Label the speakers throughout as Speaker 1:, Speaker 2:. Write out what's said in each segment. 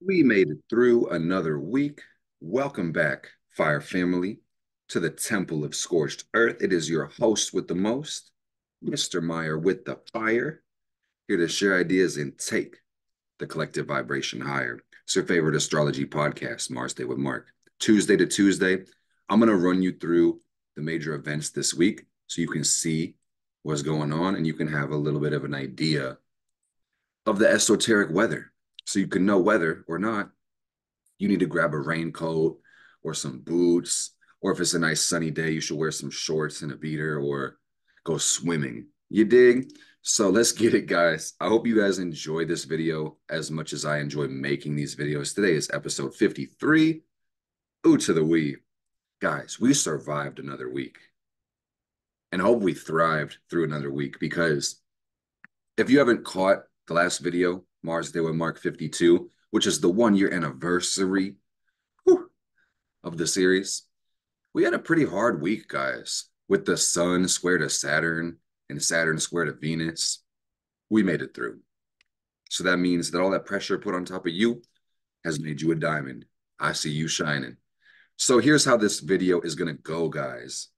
Speaker 1: We made it through another week. Welcome back, Fire Family, to the Temple of Scorched Earth. It is your host with the most, Mr. Meyer with the fire, here to share ideas and take the collective vibration higher. It's your favorite astrology podcast, Mars Day with Mark. Tuesday to Tuesday, I'm going to run you through the major events this week so you can see what's going on and you can have a little bit of an idea of the esoteric weather. So you can know whether or not you need to grab a raincoat or some boots, or if it's a nice sunny day, you should wear some shorts and a beater or go swimming. You dig? So let's get it, guys. I hope you guys enjoy this video as much as I enjoy making these videos. Today is episode 53. Ooh, to the we. Guys, we survived another week. And I hope we thrived through another week because if you haven't caught the last video, Mars Day with Mark 52, which is the 1 year anniversary of the series, we had a pretty hard week, guys, with the sun square to Saturn and Saturn square to Venus. We made it through. So that means that all that pressure put on top of you has made you a diamond. I see you shining. So here's how this video is going to go, guys.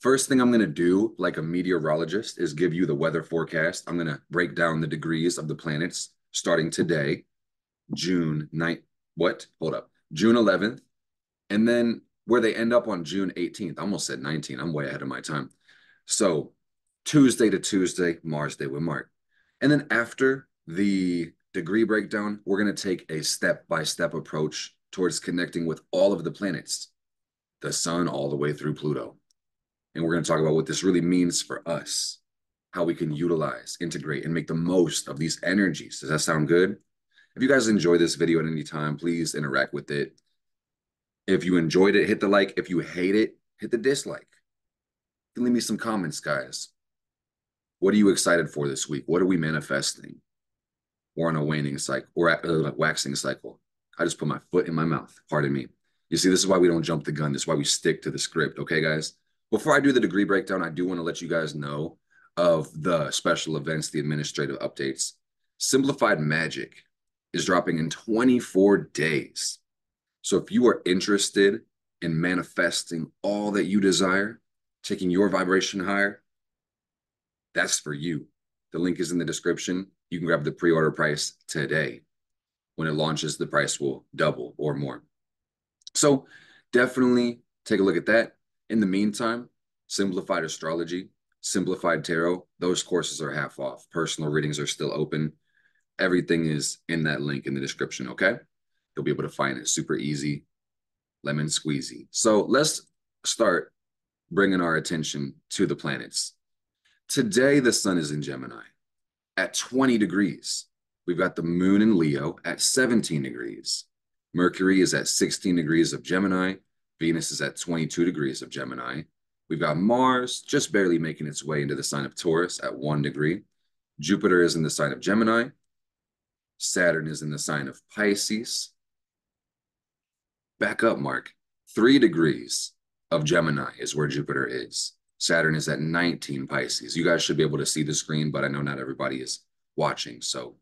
Speaker 1: First thing I'm going to do, like a meteorologist, is give you the weather forecast. I'm going to break down the degrees of the planets starting today, June 9th. What? Hold up. June 11th. And then where they end up on June 18th. I almost said 19th. I'm way ahead of my time. So Tuesday to Tuesday, Mars Day with Mark. And then after the degree breakdown, we're going to take a step-by-step approach towards connecting with all of the planets, the sun all the way through Pluto. And we're going to talk about what this really means for us, how we can utilize, integrate, and make the most of these energies. Does that sound good? If you guys enjoy this video at any time, please interact with it. If you enjoyed it, hit the like. If you hate it, hit the dislike. You can leave me some comments, guys. What are you excited for this week? What are we manifesting? We're on a waning cycle or a waxing cycle. I just put my foot in my mouth. Pardon me. You see, this is why we don't jump the gun. This is why we stick to the script. Okay, guys? Before I do the degree breakdown, I do want to let you guys know of the special events, the administrative updates. Simplified Magic is dropping in 24 days. So if you are interested in manifesting all that you desire, taking your vibration higher, that's for you. The link is in the description. You can grab the pre-order price today. When it launches, the price will double or more. So definitely take a look at that. In the meantime, Simplified Astrology, Simplified Tarot, those courses are half off. Personal readings are still open. Everything is in that link in the description, okay? You'll be able to find it super easy, lemon squeezy. So let's start bringing our attention to the planets. Today, the sun is in Gemini at 20 degrees. We've got the moon in Leo at 17 degrees. Mercury is at 16 degrees of Gemini. Venus is at 22 degrees of Gemini. We've got Mars just barely making its way into the sign of Taurus at 1 degree. Jupiter is in the sign of Gemini. Saturn is in the sign of Pisces. Back up, Mark. 3 degrees of Gemini is where Jupiter is. Saturn is at 19 Pisces. You guys should be able to see the screen, but I know not everybody is watching. So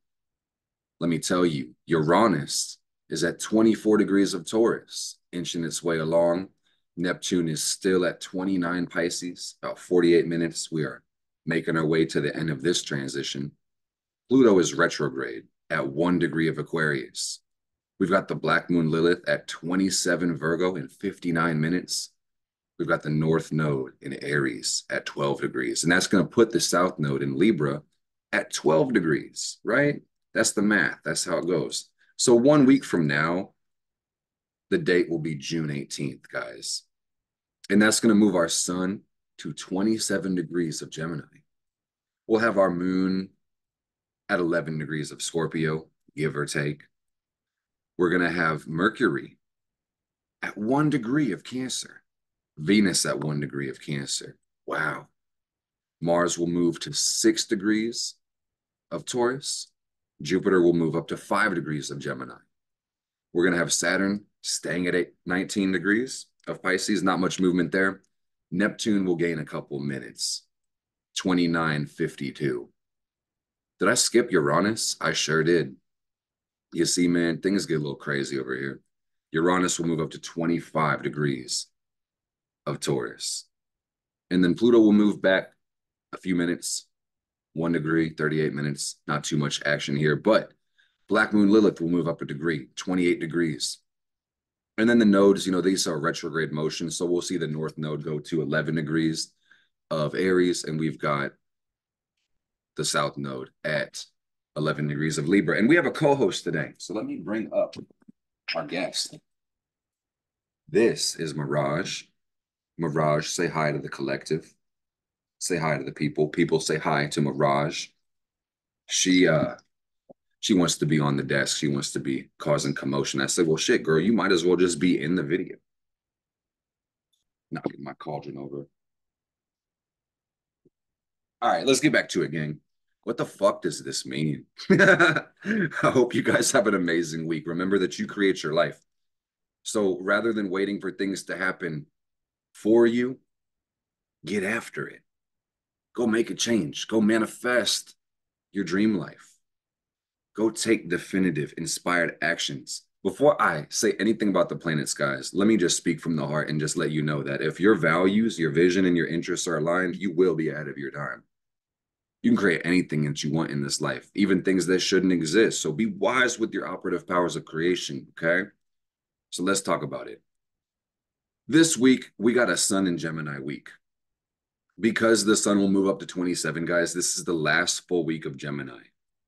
Speaker 1: let me tell you, Uranus is at 24 degrees of Taurus, inching its way along. Neptune is still at 29 Pisces, about 48 minutes. We are making our way to the end of this transition. Pluto is retrograde at 1 degree of Aquarius. We've got the Black Moon Lilith at 27 Virgo in 59 minutes. We've got the North Node in Aries at 12 degrees. And that's going to put the South Node in Libra at 12 degrees, right? That's the math. That's how it goes. So 1 week from now, the date will be June 18th, guys. And that's going to move our sun to 27 degrees of Gemini. We'll have our moon at 11 degrees of Scorpio, give or take. We're going to have Mercury at 1 degree of Cancer. Venus at 1 degree of Cancer. Wow. Mars will move to 6 degrees of Taurus. Jupiter will move up to 5 degrees of Gemini. We're going to have Saturn staying at 19 degrees of Pisces. Not much movement there. Neptune will gain a couple minutes. 29:52. Did I skip Uranus? I sure did. You see, man, things get a little crazy over here. Uranus will move up to 25 degrees of Taurus. And then Pluto will move back a few minutes, 1 degree, 38 minutes. Not too much action here. But Black Moon Lilith will move up a degree, 28 degrees. And then the nodes, these are retrograde motion. So we'll see the North node go to 11 degrees of Aries, and we've got the South node at 11 degrees of Libra. And we have a co-host today. So let me bring up our guest. This is Mirage. Mirage, say hi to the collective. Say hi to the people. People say hi to Mirage. She wants to be on the desk. She wants to be causing commotion. I said, well, shit, girl, you might as well just be in the video. Knocking my cauldron over. All right, let's get back to it, gang. What the fuck does this mean? I hope you guys have an amazing week. Remember that you create your life. So rather than waiting for things to happen for you, get after it. Go make a change. Go manifest your dream life. Go take definitive, inspired actions. Before I say anything about the planets, guys, let me just speak from the heart and just let you know that if your values, your vision, and your interests are aligned, you will be ahead of your time. You can create anything that you want in this life, even things that shouldn't exist. So be wise with your operative powers of creation, okay? So let's talk about it. This week, we got a Sun in Gemini week. Because the Sun will move up to 27, guys, this is the last full week of Gemini.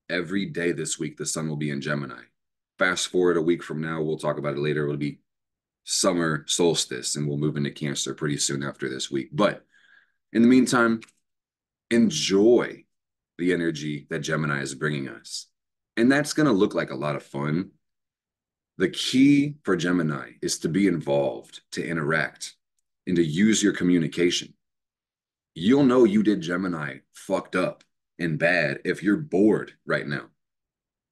Speaker 1: Every day this week, the Sun will be in Gemini. Fast forward a week from now, we'll talk about it later. It'll be summer solstice, and we'll move into Cancer pretty soon after this week. But in the meantime, enjoy the energy that Gemini is bringing us. And that's going to look like a lot of fun. The key for Gemini is to be involved, to interact, and to use your communication. You'll know you did Gemini fucked up and bad if you're bored right now.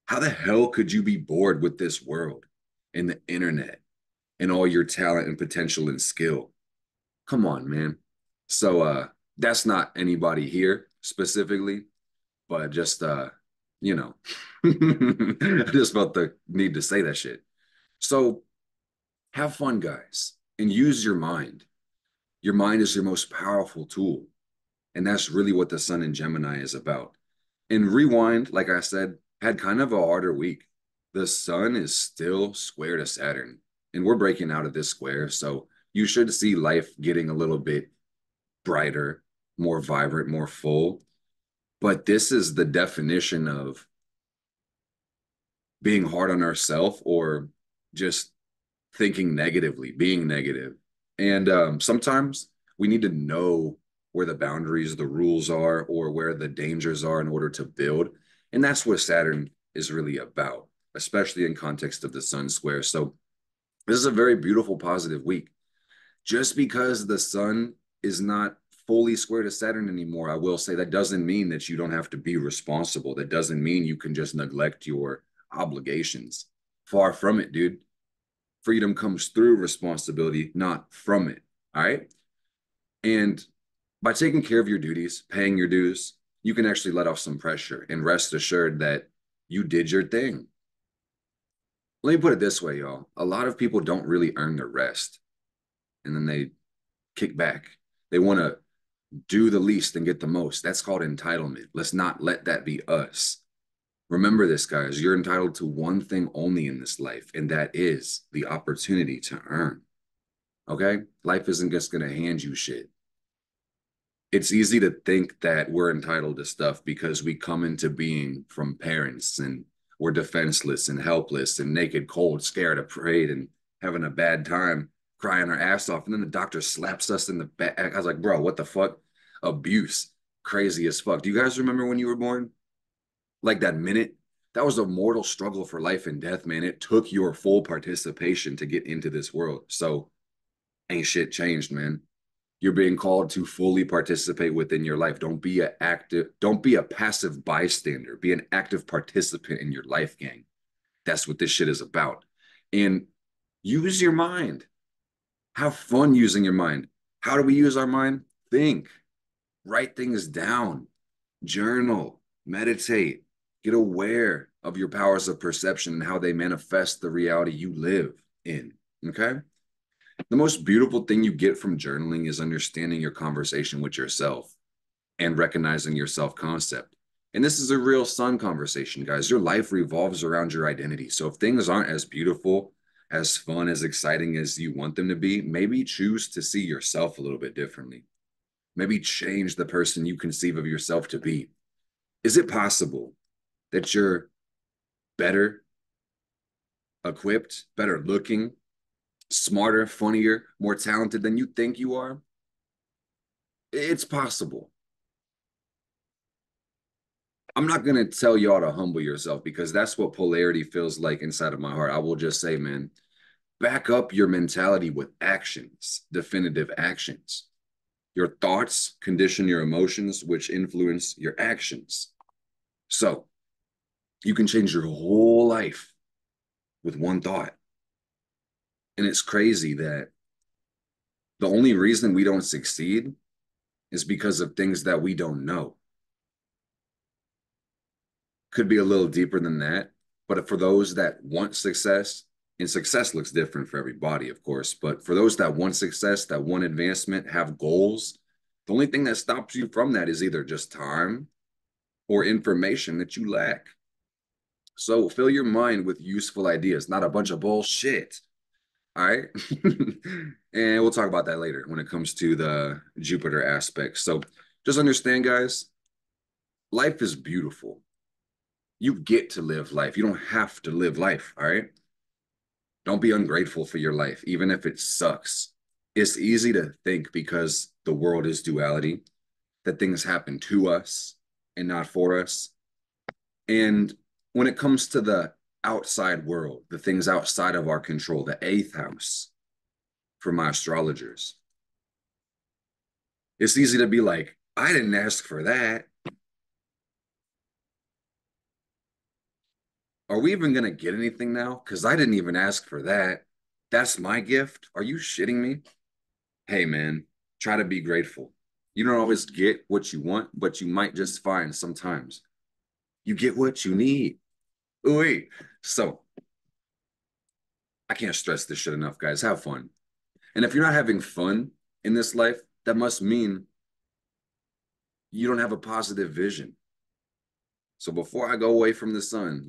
Speaker 1: How the hell could you be bored with this world and the internet and all your talent and potential and skill? Come on, man. So that's not anybody here specifically, but just I just felt the need to say that shit. So have fun, guys, and use your mind. Your mind is your most powerful tool. And that's really what the Sun in Gemini is about. And rewind, like I said, had kind of a harder week. The Sun is still square to Saturn, and we're breaking out of this square. So you should see life getting a little bit brighter, more vibrant, more full. But this is the definition of being hard on ourselves or just thinking negatively, being negative. And sometimes we need to know where the boundaries, the rules are, or where the dangers are in order to build. And that's what Saturn is really about, especially in context of the Sun square. So this is a very beautiful, positive week. Just because the Sun is not fully square to Saturn anymore, I will say that doesn't mean that you don't have to be responsible. That doesn't mean you can just neglect your obligations. Far from it, dude. Freedom comes through responsibility, not from it. All right. And by taking care of your duties, paying your dues, you can actually let off some pressure and rest assured that you did your thing. Let me put it this way, y'all. A lot of people don't really earn their rest, and then they kick back. They want to do the least and get the most. That's called entitlement. Let's not let that be us. Remember this, guys. You're entitled to one thing only in this life, and that is the opportunity to earn. Okay? Life isn't just going to hand you shit. It's easy to think that we're entitled to stuff because we come into being from parents and we're defenseless and helpless and naked, cold, scared, afraid, and having a bad time, crying our ass off. And then the doctor slaps us in the back. I was like, bro, what the fuck? Abuse. Crazy as fuck. Do you guys remember when you were born? Like that minute? That was a mortal struggle for life and death, man. It took your full participation to get into this world. So ain't shit changed, man. You're being called to fully participate within your life. Don't be a passive bystander. Be an active participant in your life, gang. That's what this shit is about. And use your mind. Have fun using your mind. How do we use our mind? Think. Write things down. Journal. Meditate. Get aware. of your powers of perception and how they manifest the reality you live in. Okay. The most beautiful thing you get from journaling is understanding your conversation with yourself and recognizing your self concept. And this is a real sun conversation, guys. Your life revolves around your identity. So if things aren't as beautiful, as fun, as exciting as you want them to be, maybe choose to see yourself a little bit differently. Maybe change the person you conceive of yourself to be. Is it possible that you're better equipped, better looking, smarter, funnier, more talented than you think you are? It's possible. I'm not going to tell y'all to humble yourself because that's what polarity feels like inside of my heart. I will just say, man, back up your mentality with actions, definitive actions. Your thoughts condition your emotions, which influence your actions. So you can change your whole life with one thought. And it's crazy that the only reason we don't succeed is because of things that we don't know. Could be a little deeper than that. But for those that want success, and success looks different for everybody, of course, but for those that want success, that want advancement, have goals, the only thing that stops you from that is either just time or information that you lack. So fill your mind with useful ideas, not a bunch of bullshit. All right. And we'll talk about that later when it comes to the Jupiter aspect. So just understand, guys, life is beautiful. You get to live life. You don't have to live life. All right. Don't be ungrateful for your life, even if it sucks. It's easy to think because the world is duality, that things happen to us and not for us. And when it comes to the outside world, the things outside of our control, the eighth house for my astrologers, it's easy to be like, I didn't ask for that. Are we even going to get anything now? Because I didn't even ask for that. That's my gift. Are you shitting me? Hey, man, try to be grateful. You don't always get what you want, but you might just find sometimes you get what you need. Ooh, wait. So I can't stress this shit enough, guys. Have fun. And if you're not having fun in this life, that must mean you don't have a positive vision. So before I go away from the sun,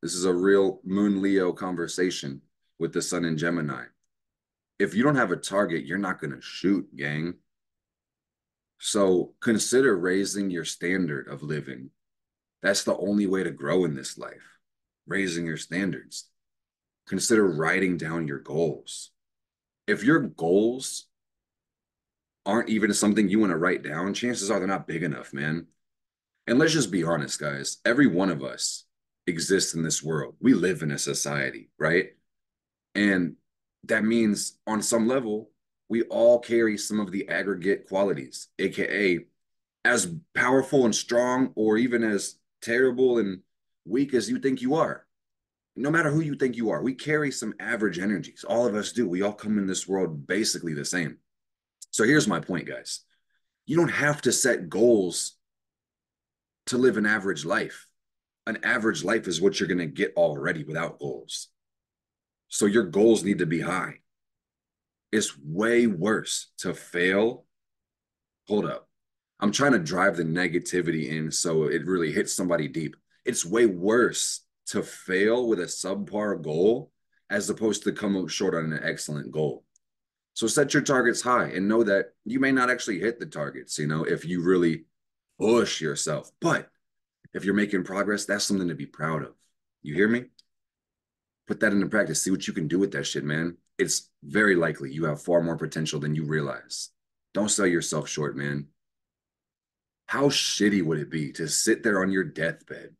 Speaker 1: this is a real Moon Leo conversation with the sun in Gemini. If you don't have a target, you're not going to shoot, gang. So consider raising your standard of living. That's the only way to grow in this life, raising your standards. Consider writing down your goals. If your goals aren't even something you want to write down, chances are they're not big enough, man. And let's just be honest, guys. Every one of us exists in this world. We live in a society, right? And that means on some level, we all carry some of the aggregate qualities, AKA as powerful and strong, or even as terrible and weak as you think you are. No matter who you think you are, we carry some average energies. All of us do. We all come in this world basically the same. So here's my point, guys. You don't have to set goals to live an average life. An average life is what you're going to get already without goals. So your goals need to be high. It's way worse to fail. Hold up. I'm trying to drive the negativity in so it really hits somebody deep. It's way worse to fail with a subpar goal as opposed to come up short on an excellent goal. So set your targets high and know that you may not actually hit the targets, if you really push yourself. But if you're making progress, that's something to be proud of. You hear me? Put that into practice. See what you can do with that shit, man. It's very likely you have far more potential than you realize. Don't sell yourself short, man. How shitty would it be to sit there on your deathbed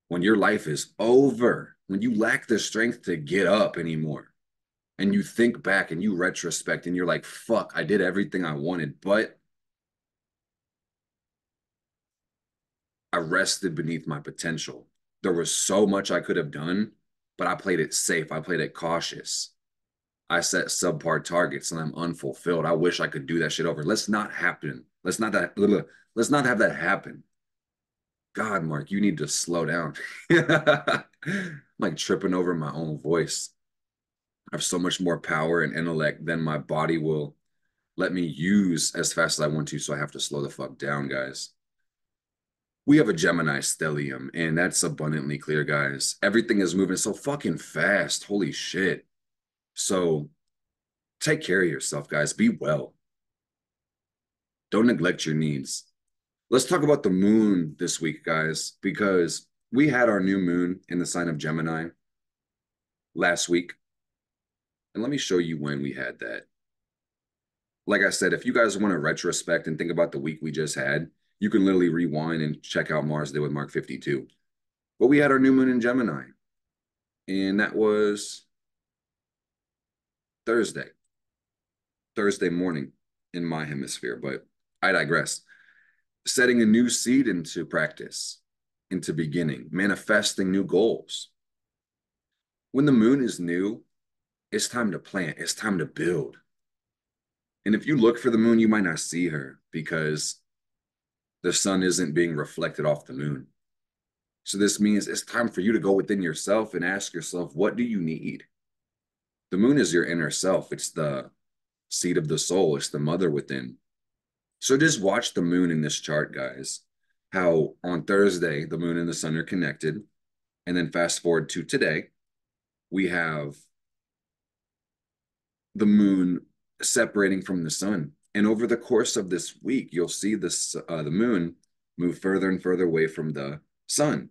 Speaker 1: when your life is over, when you lack the strength to get up anymore, and you think back and you retrospect and you're like, fuck, I did everything I wanted, but I rested beneath my potential. There was so much I could have done, but I played it safe. I played it cautious. I set subpar targets and I'm unfulfilled. I wish I could do that shit over. Let's not have that happen. God, Mark, you need to slow down. I'm like tripping over my own voice. I have so much more power and intellect than my body will let me use as fast as I want to. So I have to slow the fuck down, guys. We have a Gemini stellium, and that's abundantly clear, guys. Everything is moving so fucking fast. Holy shit. So take care of yourself, guys. Be well. Don't neglect your needs. Let's talk about the moon this week, guys, because we had our new moon in the sign of Gemini last week. And let me show you when we had that. Like I said, if you guys want to retrospect and think about the week we just had, you can literally rewind and check out Mars Day with Mark 52. But we had our new moon in Gemini, and that was Thursday, Thursday morning in my hemisphere. But I digress. Setting a new seed into practice, into beginning, manifesting new goals. When the moon is new, it's time to plant, it's time to build. And if you look for the moon, you might not see her because the sun isn't being reflected off the moon. So this means it's time for you to go within yourself and ask yourself, what do you need? The moon is your inner self. It's the seat of the soul. It's the mother within. So just watch the moon in this chart, guys. How on Thursday, the moon and the sun are connected. And then fast forward to today, we have the moon separating from the sun. And over the course of this week, you'll see the moon move further and further away from the sun.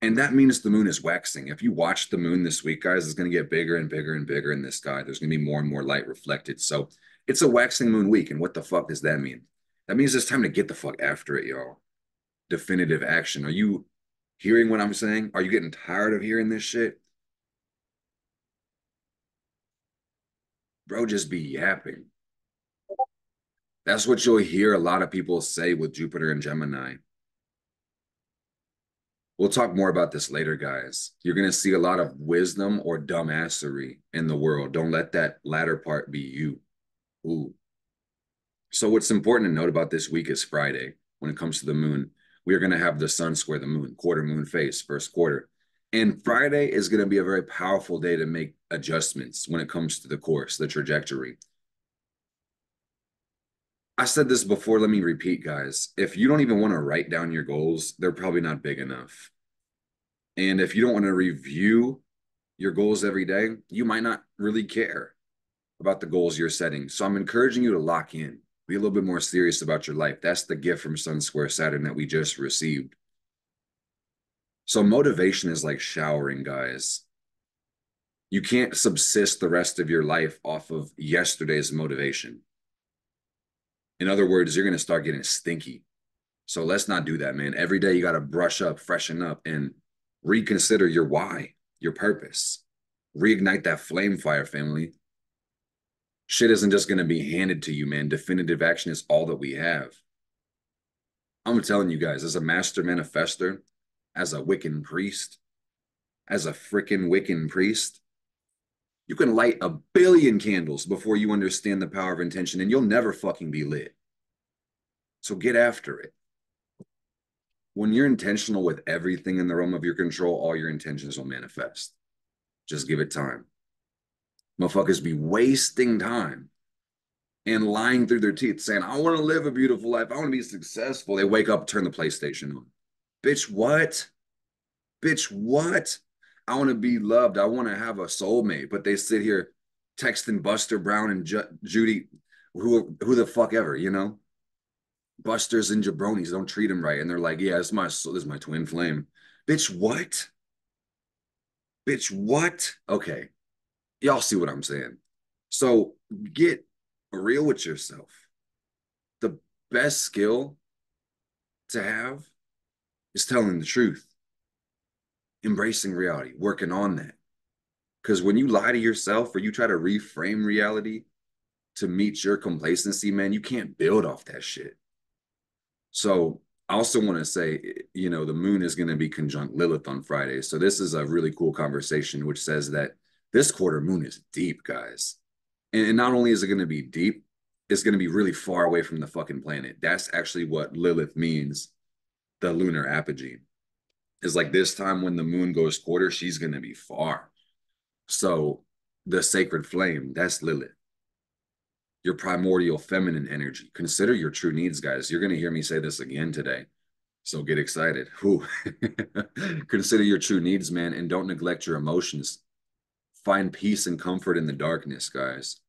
Speaker 1: And that means the moon is waxing. If you watch the moon this week, guys, it's going to get bigger and bigger and bigger in the sky. There's going to be more and more light reflected. So it's a waxing moon week. And what the fuck does that mean? That means it's time to get the fuck after it, y'all. Definitive action. Are you hearing what I'm saying? Are you getting tired of hearing this shit? Bro, just be yapping. That's what you'll hear a lot of people say with Jupiter and Gemini. We'll talk more about this later, guys. You're going to see a lot of wisdom or dumbassery in the world. Don't let that latter part be you. Ooh. So what's important to note about this week is Friday. When it comes to the moon, we are going to have the sun square the moon, quarter moon phase, first quarter. And Friday is going to be a very powerful day to make adjustments when it comes to the course, the trajectory. I said this before, let me repeat, guys. If you don't even want to write down your goals, they're probably not big enough. And if you don't want to review your goals every day, you might not really care about the goals you're setting. So I'm encouraging you to lock in, be a little bit more serious about your life. That's the gift from Sun Square Saturn that we just received. So motivation is like showering, guys. You can't subsist the rest of your life off of yesterday's motivation. In other words, you're going to start getting stinky. So let's not do that, man. Every day you got to brush up, freshen up, and reconsider your why, your purpose. Reignite that flame fire, family. Shit isn't just going to be handed to you, man. Definitive action is all that we have. I'm telling you guys, as a master manifester, as a Wiccan priest, as a freaking Wiccan priest, you can light a billion candles before you understand the power of intention, and you'll never fucking be lit. So get after it. When you're intentional with everything in the realm of your control, all your intentions will manifest. Just give it time. Motherfuckers be wasting time and lying through their teeth saying, I want to live a beautiful life. I want to be successful. They wake up, turn the PlayStation on. Bitch, what? Bitch, what? I want to be loved. I want to have a soulmate. But they sit here texting Buster Brown and Judy, who the fuck ever, you know? Busters and jabronis don't treat him right. And they're like, yeah, this is my twin flame. Bitch, what? Bitch, what? Okay. Y'all see what I'm saying. So get real with yourself. The best skill to have is telling the truth, embracing reality, working on that. Because when you lie to yourself or you try to reframe reality to meet your complacency, man, you can't build off that shit. So I also want to say, you know, the moon is going to be conjunct Lilith on Friday. So this is a really cool conversation, which says that this quarter moon is deep, guys. And not only is it going to be deep, it's going to be really far away from the fucking planet. That's actually what Lilith means the lunar apogee. Is like this time when the moon goes quarter, she's going to be far. So the sacred flame, that's Lilith, your primordial feminine energy. Consider your true needs, guys. You're going to hear me say this again today. So get excited. Consider your true needs, man, and don't neglect your emotions. Find peace and comfort in the darkness, guys.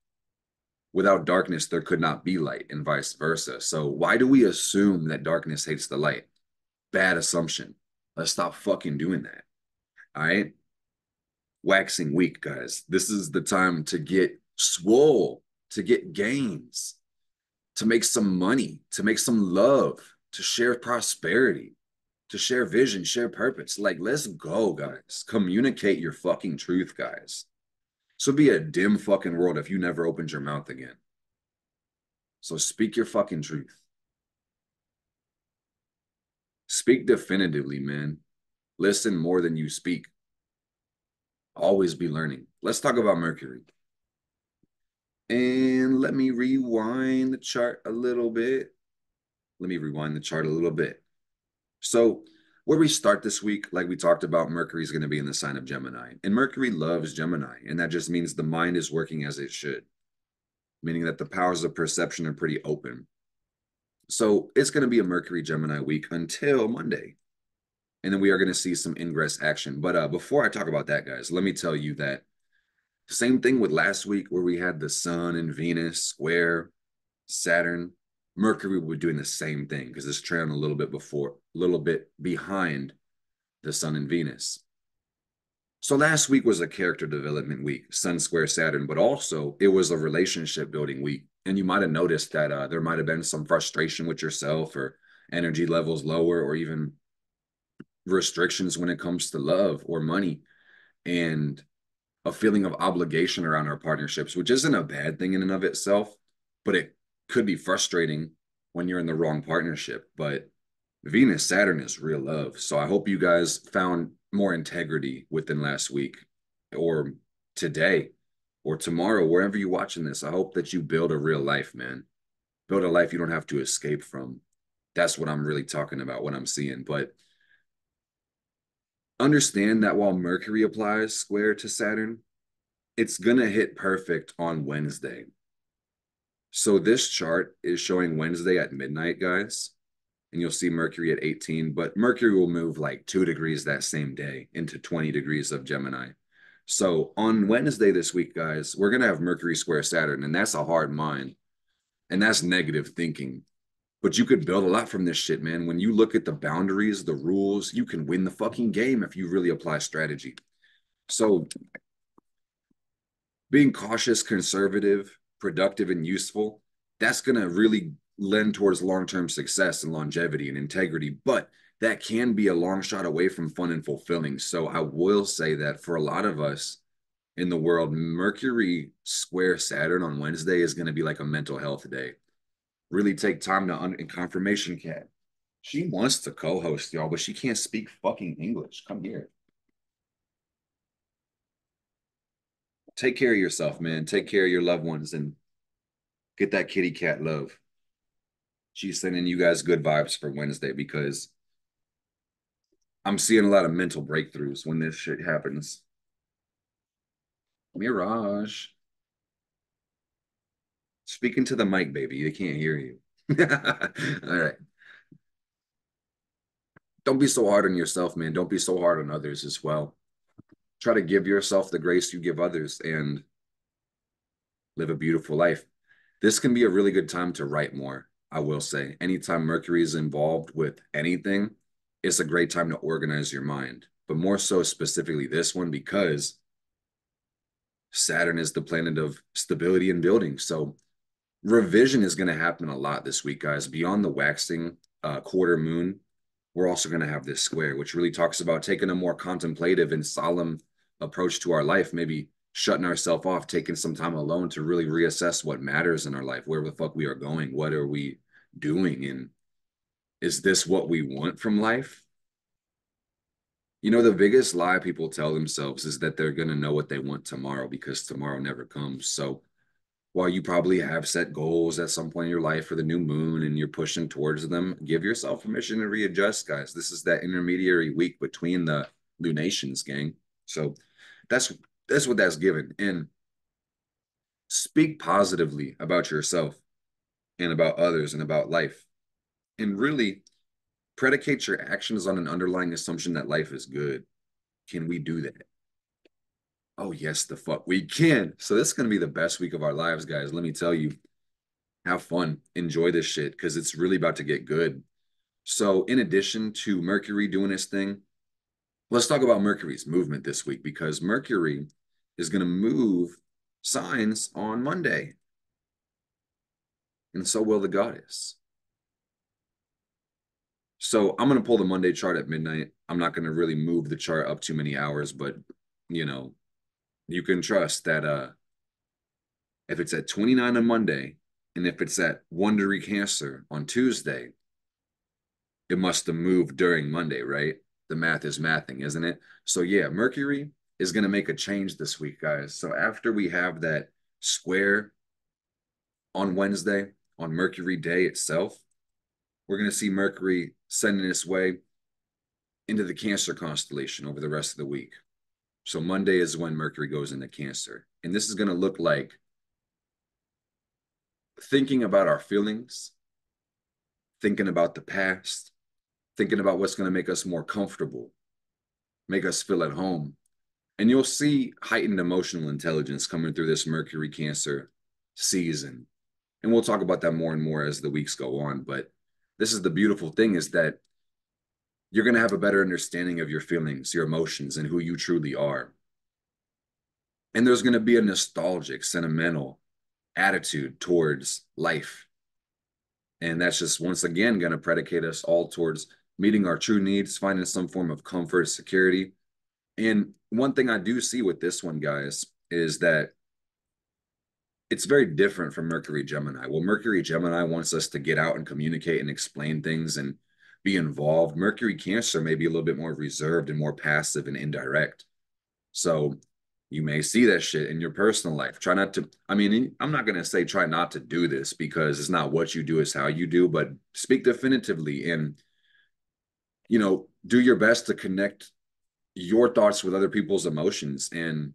Speaker 1: Without darkness, there could not be light, and vice versa. So why do we assume that darkness hates the light? Bad assumption. Let's stop fucking doing that. All right. Waxing weak, guys. This is the time to get swole, to get gains, to make some money, to make some love, to share prosperity, to share vision, share purpose. Like, let's go, guys. Communicate your fucking truth, guys. So be a dim fucking world if you never opened your mouth again. So speak your fucking truth. Speak definitively, man. Listen more than you speak. Always be learning. Let's talk about Mercury. And let me rewind the chart a little bit. So, where we start this week, like we talked about, Mercury is going to be in the sign of Gemini. And Mercury loves Gemini. And that just means the mind is working as it should, meaning that the powers of perception are pretty open. So, it's going to be a Mercury Gemini week until Monday. And then we are going to see some ingress action. But before I talk about that, guys, let me tell you that same thing with last week where we had the Sun and Venus square Saturn. Mercury will be doing the same thing because it's trailing a little bit behind the Sun and Venus. So last week was a character development week, Sun square Saturn, but also it was a relationship building week. And you might have noticed that there might have been some frustration with yourself or energy levels lower or even restrictions when it comes to love or money and a feeling of obligation around our partnerships, which isn't a bad thing in and of itself, but it could be frustrating when you're in the wrong partnership. But Venus Saturn is real love. So I hope you guys found more integrity within last week or today or tomorrow, wherever you're watching this. I hope that you build a real life, man. Build a life you don't have to escape from. That's what I'm really talking about, what I'm seeing. But understand that while Mercury applies square to Saturn, it's going to hit perfect on Wednesday. So this chart is showing Wednesday at midnight, guys. And you'll see Mercury at 18, but Mercury will move like 2 degrees that same day into 20 degrees of Gemini. So on Wednesday this week, guys, we're going to have Mercury square Saturn, and that's a hard mind. And that's negative thinking. But you could build a lot from this shit, man. When you look at the boundaries, the rules, you can win the fucking game if you really apply strategy. So being cautious, conservative, productive, and useful, that's going to really lend towards long-term success and longevity and integrity, but that can be a long shot away from fun and fulfilling. So I will say that for a lot of us in the world, Mercury square Saturn on Wednesday is going to be like a mental health day. Really take time to and confirmation cat. She wants to co-host, y'all, but she can't speak fucking English. Come here. Take care of yourself, man. Take care of your loved ones and get that kitty cat love. She's sending you guys good vibes for Wednesday because I'm seeing a lot of mental breakthroughs when this shit happens. Mirage. Speaking to the mic, baby. They can't hear you. All right. Don't be so hard on yourself, man. Don't be so hard on others as well. Try to give yourself the grace you give others and live a beautiful life. This can be a really good time to write more, I will say. Anytime Mercury is involved with anything, it's a great time to organize your mind. But more so specifically this one because Saturn is the planet of stability and building. So revision is going to happen a lot this week, guys. Beyond the waxing quarter moon, we're also going to have this square, which really talks about taking a more contemplative and solemn approach to our life, maybe shutting ourselves off, taking some time alone to really reassess what matters in our life, where the fuck we are going, what are we doing, and is this what we want from life? You know, the biggest lie people tell themselves is that they're going to know what they want tomorrow because tomorrow never comes. So while you probably have set goals at some point in your life for the new moon and you're pushing towards them, give yourself permission to readjust, guys. This is that intermediary week between the lunations, gang. So that's that's what that's given. And speak positively about yourself and about others and about life. And really predicate your actions on an underlying assumption that life is good. Can we do that? Oh, yes, the fuck we can. So this is going to be the best week of our lives, guys. Let me tell you, have fun, enjoy this shit because it's really about to get good. So, in addition to Mercury doing its thing, let's talk about Mercury's movement this week because Mercury is going to move signs on Monday, and so will the goddess. So, I'm going to pull the Monday chart at midnight. I'm not going to really move the chart up too many hours, but you know, you can trust that if it's at 29 on Monday and if it's at 1 degree Cancer on Tuesday, it must have moved during Monday, right? The math is mathing, isn't it? So yeah, Mercury is going to make a change this week, guys. So after we have that square on Wednesday, on Mercury Day itself, we're going to see Mercury sending its way into the Cancer constellation over the rest of the week. So Monday is when Mercury goes into Cancer. And this is going to look like thinking about our feelings, thinking about the past, thinking about what's going to make us more comfortable, make us feel at home. And you'll see heightened emotional intelligence coming through this Mercury Cancer season. And we'll talk about that more and more as the weeks go on. But this is the beautiful thing is that you're going to have a better understanding of your feelings, your emotions, and who you truly are. And there's going to be a nostalgic, sentimental attitude towards life. And that's just once again going to predicate us all towards meeting our true needs, finding some form of comfort, security. And one thing I do see with this one, guys, is that it's very different from Mercury Gemini. Well, Mercury Gemini wants us to get out and communicate and explain things and be involved. Mercury Cancer may be a little bit more reserved and more passive and indirect. So you may see that shit in your personal life. Try not to, I mean, I'm not going to say try not to do this because it's not what you do, it's how you do, but speak definitively and, do your best to connect your thoughts with other people's emotions. And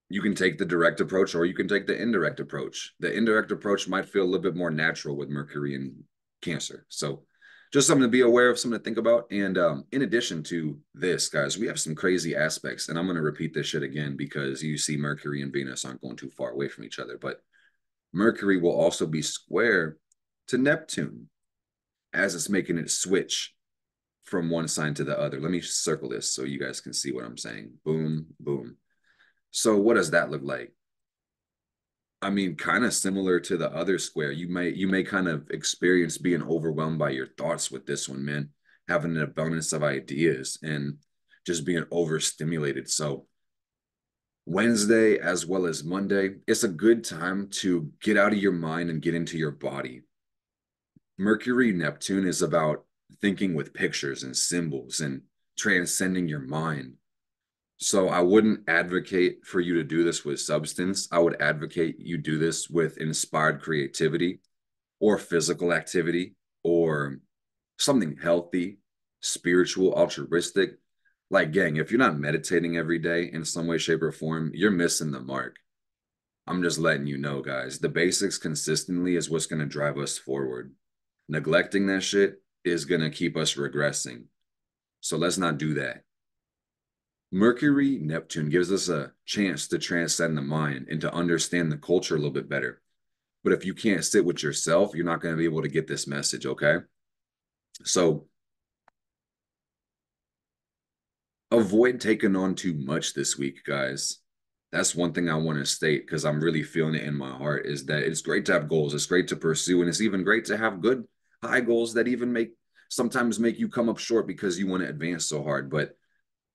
Speaker 1: you can take the direct approach or you can take the indirect approach. The indirect approach might feel a little bit more natural with Mercury and Cancer. So just something to be aware of, something to think about. And in addition to this, guys, we have some crazy aspects. And I'm going to repeat this shit again because you see Mercury and Venus aren't going too far away from each other. But Mercury will also be square to Neptune as it's making it switch from one sign to the other. Let me circle this so you guys can see what I'm saying. Boom, boom. So what does that look like? I mean, kind of similar to the other square. You may kind of experience being overwhelmed by your thoughts with this one, man. Having an abundance of ideas and just being overstimulated. So Wednesday as well as Monday, it's a good time to get out of your mind and get into your body. Mercury Neptune is about thinking with pictures and symbols and transcending your mind. So I wouldn't advocate for you to do this with substance. I would advocate you do this with inspired creativity or physical activity or something healthy, spiritual, altruistic. Like, gang, if you're not meditating every day in some way, shape, or form, you're missing the mark. I'm just letting you know, guys. The basics consistently is what's going to drive us forward. Neglecting that shit is going to keep us regressing. So let's not do that. Mercury Neptune gives us a chance to transcend the mind and to understand the culture a little bit better. But if you can't sit with yourself, you're not going to be able to get this message, okay? So avoid taking on too much this week, guys. That's one thing I want to state because I'm really feeling it in my heart is that it's great to have goals. It's great to pursue, and it's even great to have good high goals that even sometimes make you come up short because you want to advance so hard. But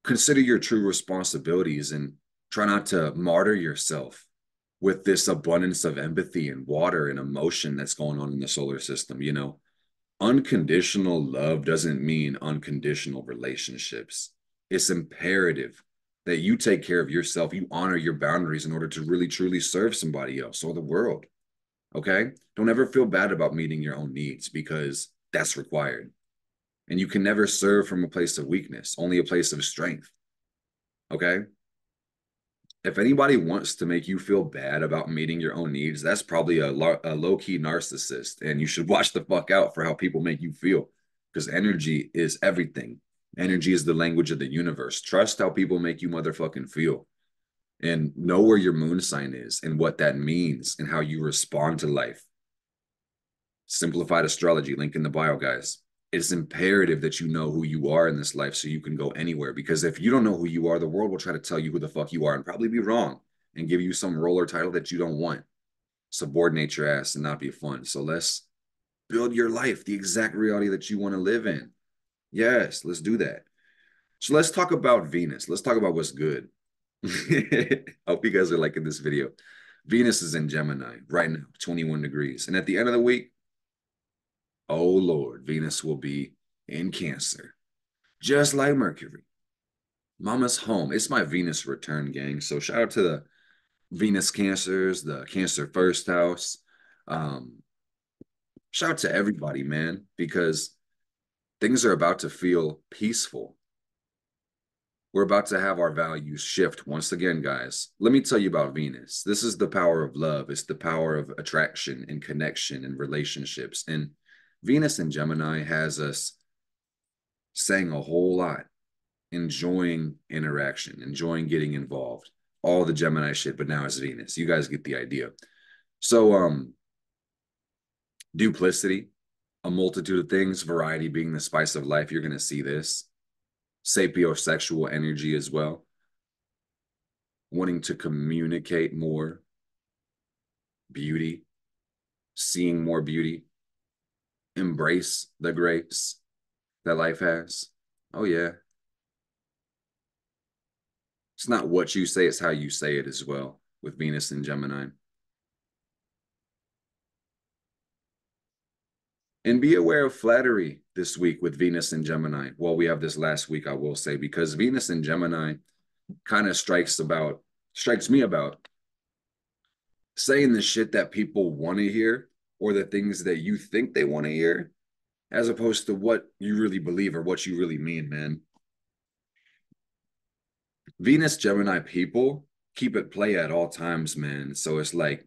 Speaker 1: consider your true responsibilities and try not to martyr yourself with this abundance of empathy and water and emotion that's going on in the solar system. Unconditional love doesn't mean unconditional relationships. It's imperative that you take care of yourself, you honor your boundaries in order to really truly serve somebody else or the world. Okay? Don't ever feel bad about meeting your own needs because that's required. And you can never serve from a place of weakness, only a place of strength. Okay? If anybody wants to make you feel bad about meeting your own needs, that's probably a low key narcissist. And you should watch the fuck out for how people make you feel because energy is everything. Energy is the language of the universe. Trust how people make you motherfucking feel and know where your moon sign is and what that means and how you respond to life. Simplified astrology, link in the bio, guys. It's imperative that you know who you are in this life so you can go anywhere. Because if you don't know who you are, the world will try to tell you who the fuck you are and probably be wrong and give you some role or title that you don't want. Subordinate your ass and not be fun. So let's build your life, the exact reality that you want to live in. Yes, let's do that. So let's talk about Venus. Let's talk about what's good. I hope you guys are liking this video. Venus is in Gemini right now, 21 degrees. And at the end of the week, oh Lord, Venus will be in Cancer, just like Mercury. Mama's home. It's my Venus return, gang. So shout out to the Venus Cancers, the Cancer first house. Um, Shout out to everybody, man, because things are about to feel peaceful. We're about to have our values shift once again, guys. Let me tell you about Venus. This is the power of love. It's the power of attraction and connection and relationships. And Venus in Gemini has us saying a whole lot, enjoying interaction, enjoying getting involved, all the Gemini shit, but now it's Venus. You guys get the idea. So, duplicity, a multitude of things, variety being the spice of life. You're going to see this. Sapiosexual energy as well. Wanting to communicate more, beauty, seeing more beauty, embrace the grace that life has. Oh, yeah. It's not what you say, it's how you say it as well with Venus and Gemini. And be aware of flattery this week with Venus and Gemini. Well, we have this last week, I will say, because Venus and Gemini kind of strikes me about saying the shit that people want to hear or the things that you think they want to hear, as opposed to what you really believe or what you really mean, man. Venus Gemini people keep at play at all times, man. So it's like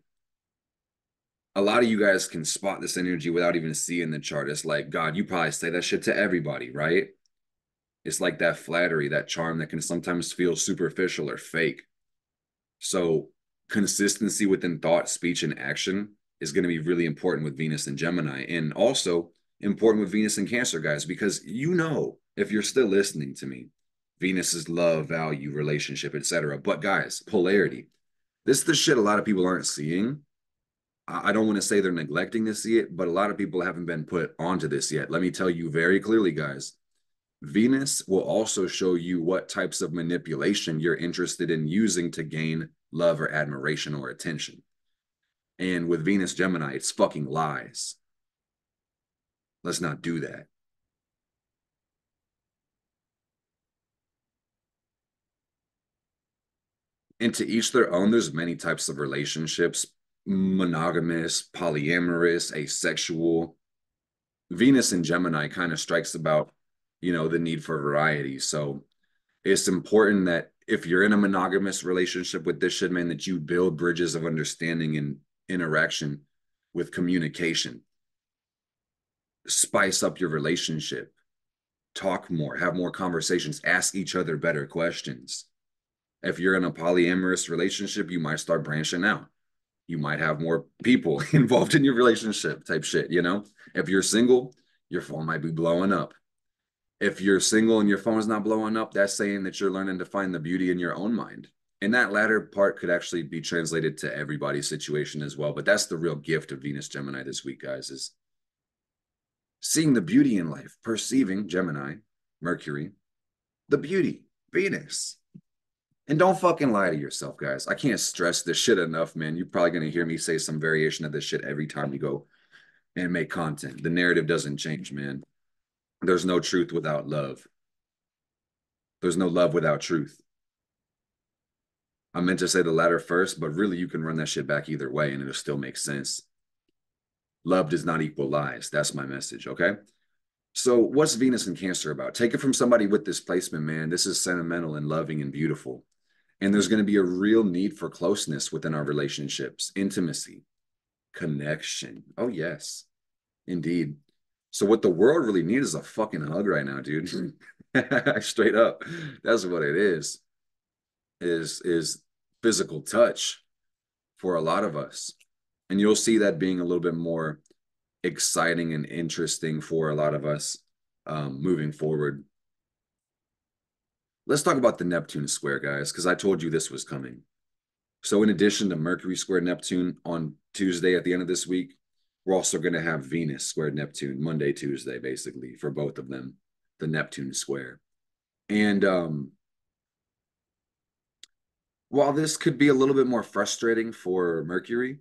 Speaker 1: a lot of you guys can spot this energy without even seeing the chart. It's like, God, you probably say that shit to everybody, right? It's like that flattery, that charm that can sometimes feel superficial or fake. So consistency within thought, speech, and action is going to be really important with Venus and Gemini, and also important with Venus and Cancer, guys, because you know, if you're still listening to me, Venus is love, value, relationship, etc. But guys, polarity. This is the shit a lot of people aren't seeing. I don't want to say they're neglecting to see it, but a lot of people haven't been put onto this yet. Let me tell you very clearly, guys. Venus will also show you what types of manipulation you're interested in using to gain love or admiration or attention. And with Venus Gemini, it's fucking lies. Let's not do that. And to each their own, there's many types of relationships, monogamous, polyamorous, asexual. Venus in Gemini kind of strikes about, the need for variety. So it's important that if you're in a monogamous relationship with this shit, man, that you build bridges of understanding and interaction with communication. Spice up your relationship. Talk more, have more conversations, ask each other better questions. If you're in a polyamorous relationship, you might start branching out. You might have more people involved in your relationship type shit, If you're single, your phone might be blowing up. If you're single and your phone's not blowing up, that's saying that you're learning to find the beauty in your own mind. And that latter part could actually be translated to everybody's situation as well. But that's the real gift of Venus Gemini this week, guys, is seeing the beauty in life, perceiving Gemini, Mercury, the beauty, Venus. And don't fucking lie to yourself, guys. I can't stress this shit enough, man. You're probably going to hear me say some variation of this shit every time we go and make content. The narrative doesn't change, man. There's no truth without love. There's no love without truth. I meant to say the latter first, but really you can run that shit back either way and it'll still make sense. Love does not equal lies. That's my message, okay? So, what's Venus and Cancer about? Take it from somebody with this placement, man. This is sentimental and loving and beautiful. And there's going to be a real need for closeness within our relationships, intimacy, connection. Oh, yes, indeed. So, what the world really needs is a fucking hug right now, dude. Straight up. That's what it is physical touch for a lot of us. And you'll see that being a little bit more exciting and interesting for a lot of us moving forward. Let's talk about the Neptune square, guys, because I told you this was coming. So, in addition to Mercury square Neptune on Tuesday at the end of this week, we're also going to have Venus square Neptune Monday, Tuesday, basically, for both of them, the Neptune square. And while this could be a little bit more frustrating for Mercury,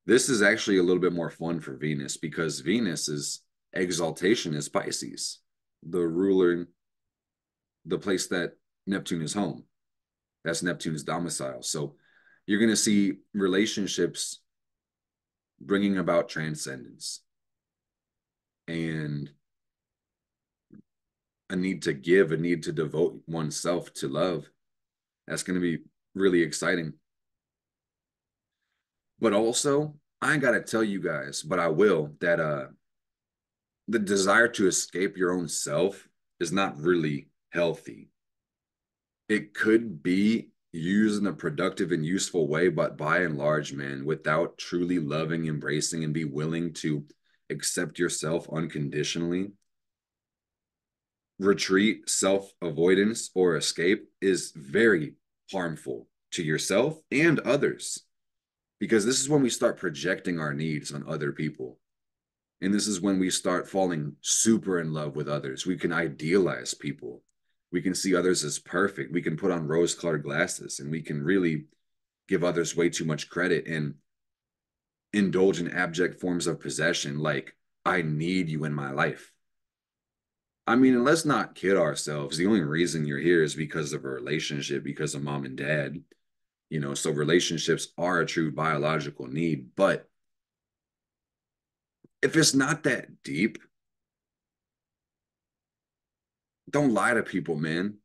Speaker 1: this is actually a little bit more fun for Venus because Venus's exaltation is Pisces, the ruler, the place that Neptune is home. That's Neptune's domicile. So you're going to see relationships bringing about transcendence and a need to give, a need to devote oneself to love. That's going to be really exciting. But also, I ain't got to tell you guys, but I will, that the desire to escape your own self is not really healthy. It could be used in a productive and useful way, but by and large, man, without truly loving, embracing, and be willing to accept yourself unconditionally, retreat, self avoidance, or escape is very harmful to yourself and others. Because this is when we start projecting our needs on other people. And this is when we start falling super in love with others. We can idealize people. We can see others as perfect. We can put on rose colored glasses and we can really give others way too much credit and indulge in abject forms of possession like, I need you in my life. I mean, and let's not kid ourselves. The only reason you're here is because of a relationship, because of mom and dad. So relationships are a true biological need. But if it's not that deep, don't lie to people, man.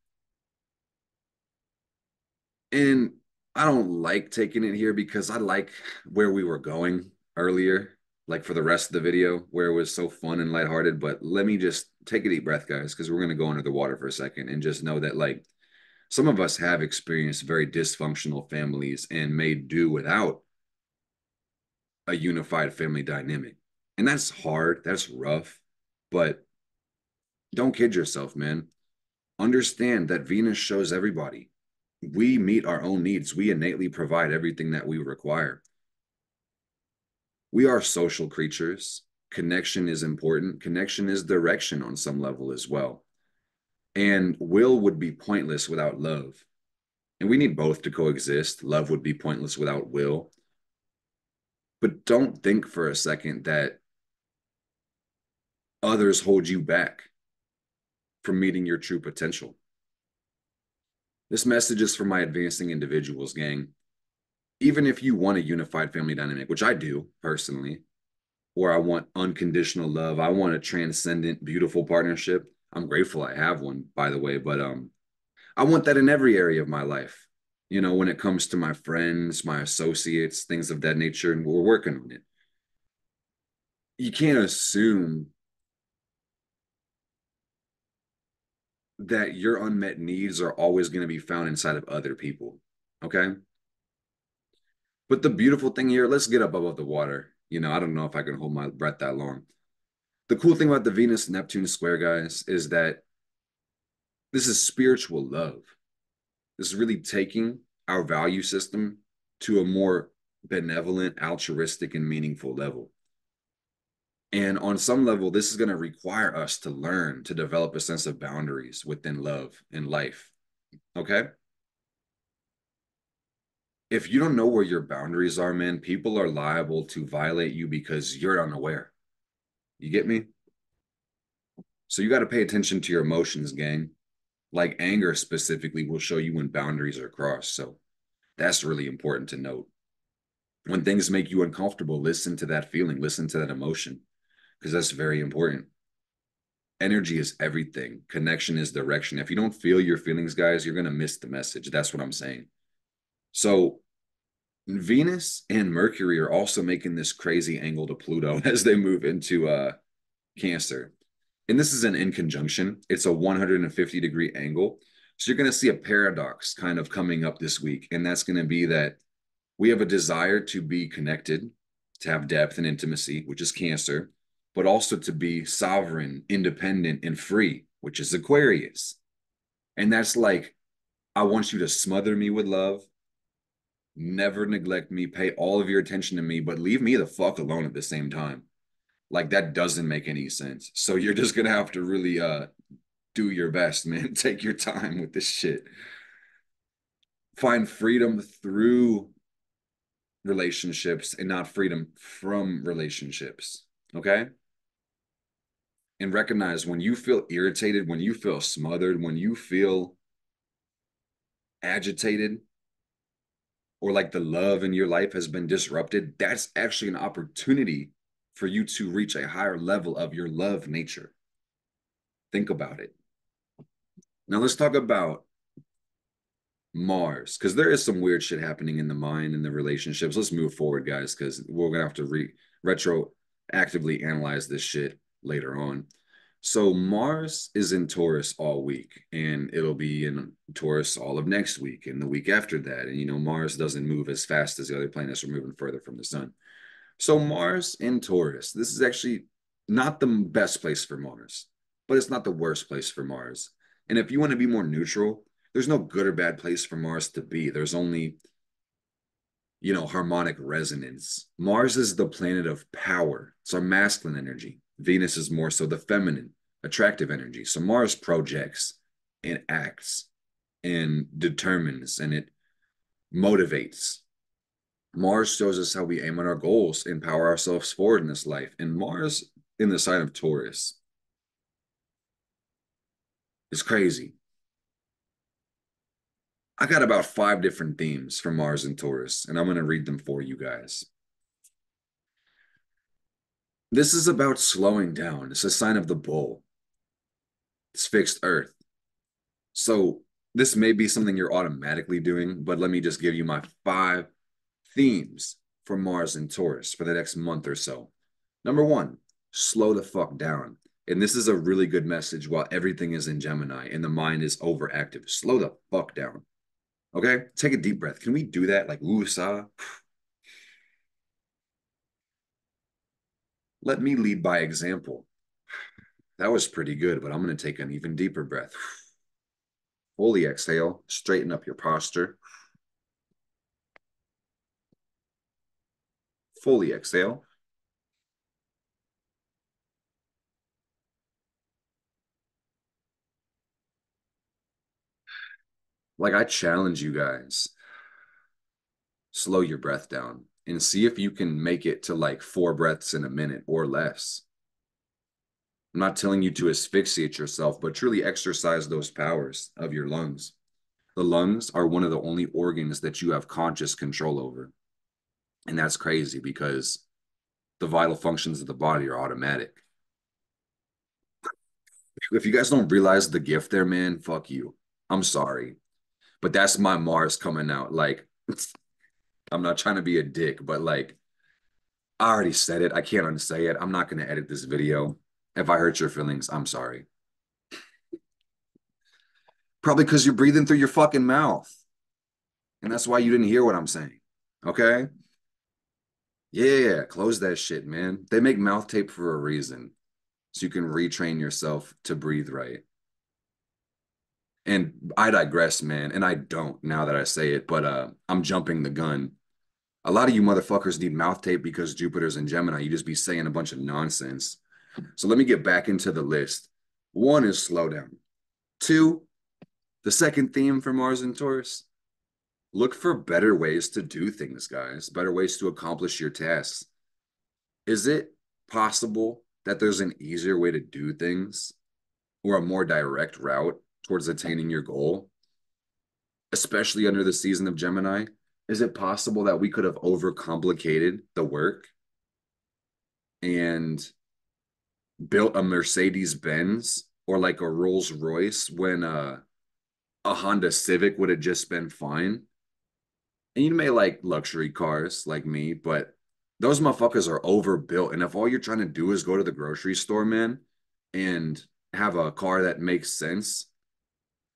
Speaker 1: And I don't like taking it here because I like where we were going earlier, like for the rest of the video, where it was so fun and lighthearted. But let me just take a deep breath, guys, because we're going to go under the water for a second and just know that, like, some of us have experienced very dysfunctional families and made do without a unified family dynamic. And that's hard, that's rough, but don't kid yourself, man. Understand that Venus shows everybody. We meet our own needs. We innately provide everything that we require. We are social creatures. Connection is important. Connection is direction on some level as well. And will would be pointless without love. And we need both to coexist. Love would be pointless without will. But don't think for a second that others hold you back from meeting your true potential. This message is for my advancing individuals, gang. Even if you want a unified family dynamic, which I do personally, or I want unconditional love, I want a transcendent, beautiful partnership. I'm grateful I have one, by the way, but I want that in every area of my life. When it comes to my friends, my associates, things of that nature, and we're working on it. You can't assume that your unmet needs are always going to be found inside of other people. Okay. But the beautiful thing here, let's get up above the water. I don't know if I can hold my breath that long. The cool thing about the Venus Neptune square, guys, is that this is spiritual love. This is really taking our value system to a more benevolent, altruistic, and meaningful level. And on some level, this is going to require us to learn to develop a sense of boundaries within love and life. Okay? If you don't know where your boundaries are, man, people are liable to violate you because you're unaware. You get me? So you got to pay attention to your emotions, gang. Like anger specifically will show you when boundaries are crossed. So That's really important to note. When things make you uncomfortable, listen to that feeling, listen to that emotion, because that's very important. Energy is everything. Connection is direction. If you don't feel your feelings, guys, you're going to miss the message. That's what I'm saying. So, Venus and Mercury are also making this crazy angle to Pluto as they move into Cancer. And this is an in conjunction. It's a 150-degree angle. So you're going to see a paradox kind of coming up this week. And that's going to be that we have a desire to be connected, to have depth and intimacy, which is Cancer, but also to be sovereign, independent, and free, which is Aquarius. And that's like, I want you to smother me with love, never neglect me, pay all of your attention to me, but leave me the fuck alone at the same time. Like that doesn't make any sense. So you're just gonna have to really do your best, man. Take your time with this shit. Find freedom through relationships and not freedom from relationships. Okay? And recognize when you feel irritated, when you feel smothered, when you feel agitated, or like the love in your life has been disrupted, that's actually an opportunity for you to reach a higher level of your love nature. Think about it. Now let's talk about Mars, because there is some weird shit happening in the mind and the relationships. Let's move forward, guys, because we're gonna have to retroactively analyze this shit later on. So Mars is in Taurus all week, and it'll be in Taurus all of next week and the week after that. And Mars doesn't move as fast as the other planets are moving further from the sun. So Mars in Taurus, this is actually not the best place for Mars, but it's not the worst place for Mars. And if you want to be more neutral, there's no good or bad place for Mars to be. There's only, harmonic resonance. Mars is the planet of power. It's our masculine energy. Venus is more so the feminine, attractive energy. So Mars projects and acts and determines and it motivates. Mars shows us how we aim at our goals and power ourselves forward in this life. And Mars in the sign of Taurus is crazy. I got about 5 different themes for Mars and Taurus, and I'm going to read them for you guys. This is about slowing down. It's a sign of the bull. It's fixed Earth. So this may be something you're automatically doing, but let me just give you my 5 themes for Mars and Taurus for the next month or so. Number 1, slow the fuck down. And this is a really good message while everything is in Gemini and the mind is overactive. Slow the fuck down. Okay? Take a deep breath. Can we do that? Like, woosah. Let me lead by example. That was pretty good, but I'm going to take an even deeper breath. Fully exhale. Straighten up your posture. Fully exhale. Like, I challenge you guys, slow your breath down and see if you can make it to like 4 breaths in a minute or less. I'm not telling you to asphyxiate yourself, but truly exercise those powers of your lungs. The lungs are one of the only organs that you have conscious control over. And that's crazy because the vital functions of the body are automatic. If you guys don't realize the gift there, man, fuck you. I'm sorry. But that's my Mars coming out. Like, I'm not trying to be a dick, but like, I already said it. I can't unsay it. I'm not going to edit this video. If I hurt your feelings, I'm sorry. Probably because you're breathing through your fucking mouth. And that's why you didn't hear what I'm saying. Okay? Yeah, close that shit, man. They make mouth tape for a reason. So you can retrain yourself to breathe right. And I digress, man. And I don't now that I say it, but I'm jumping the gun. A lot of you motherfuckers need mouth tape because Jupiter's in Gemini. You just be saying a bunch of nonsense. So let me get back into the list. 1 is slow down. 2, the second theme for Mars and Taurus, look for better ways to do things, guys, better ways to accomplish your tasks. Is it possible that there's an easier way to do things or a more direct route towards attaining your goal, especially under the season of Gemini? Is it possible that we could have overcomplicated the work and built a Mercedes Benz or like a Rolls Royce when a Honda Civic would have just been fine? And you may like luxury cars like me, but those motherfuckers are overbuilt. And if all you're trying to do is go to the grocery store, man, and have a car that makes sense,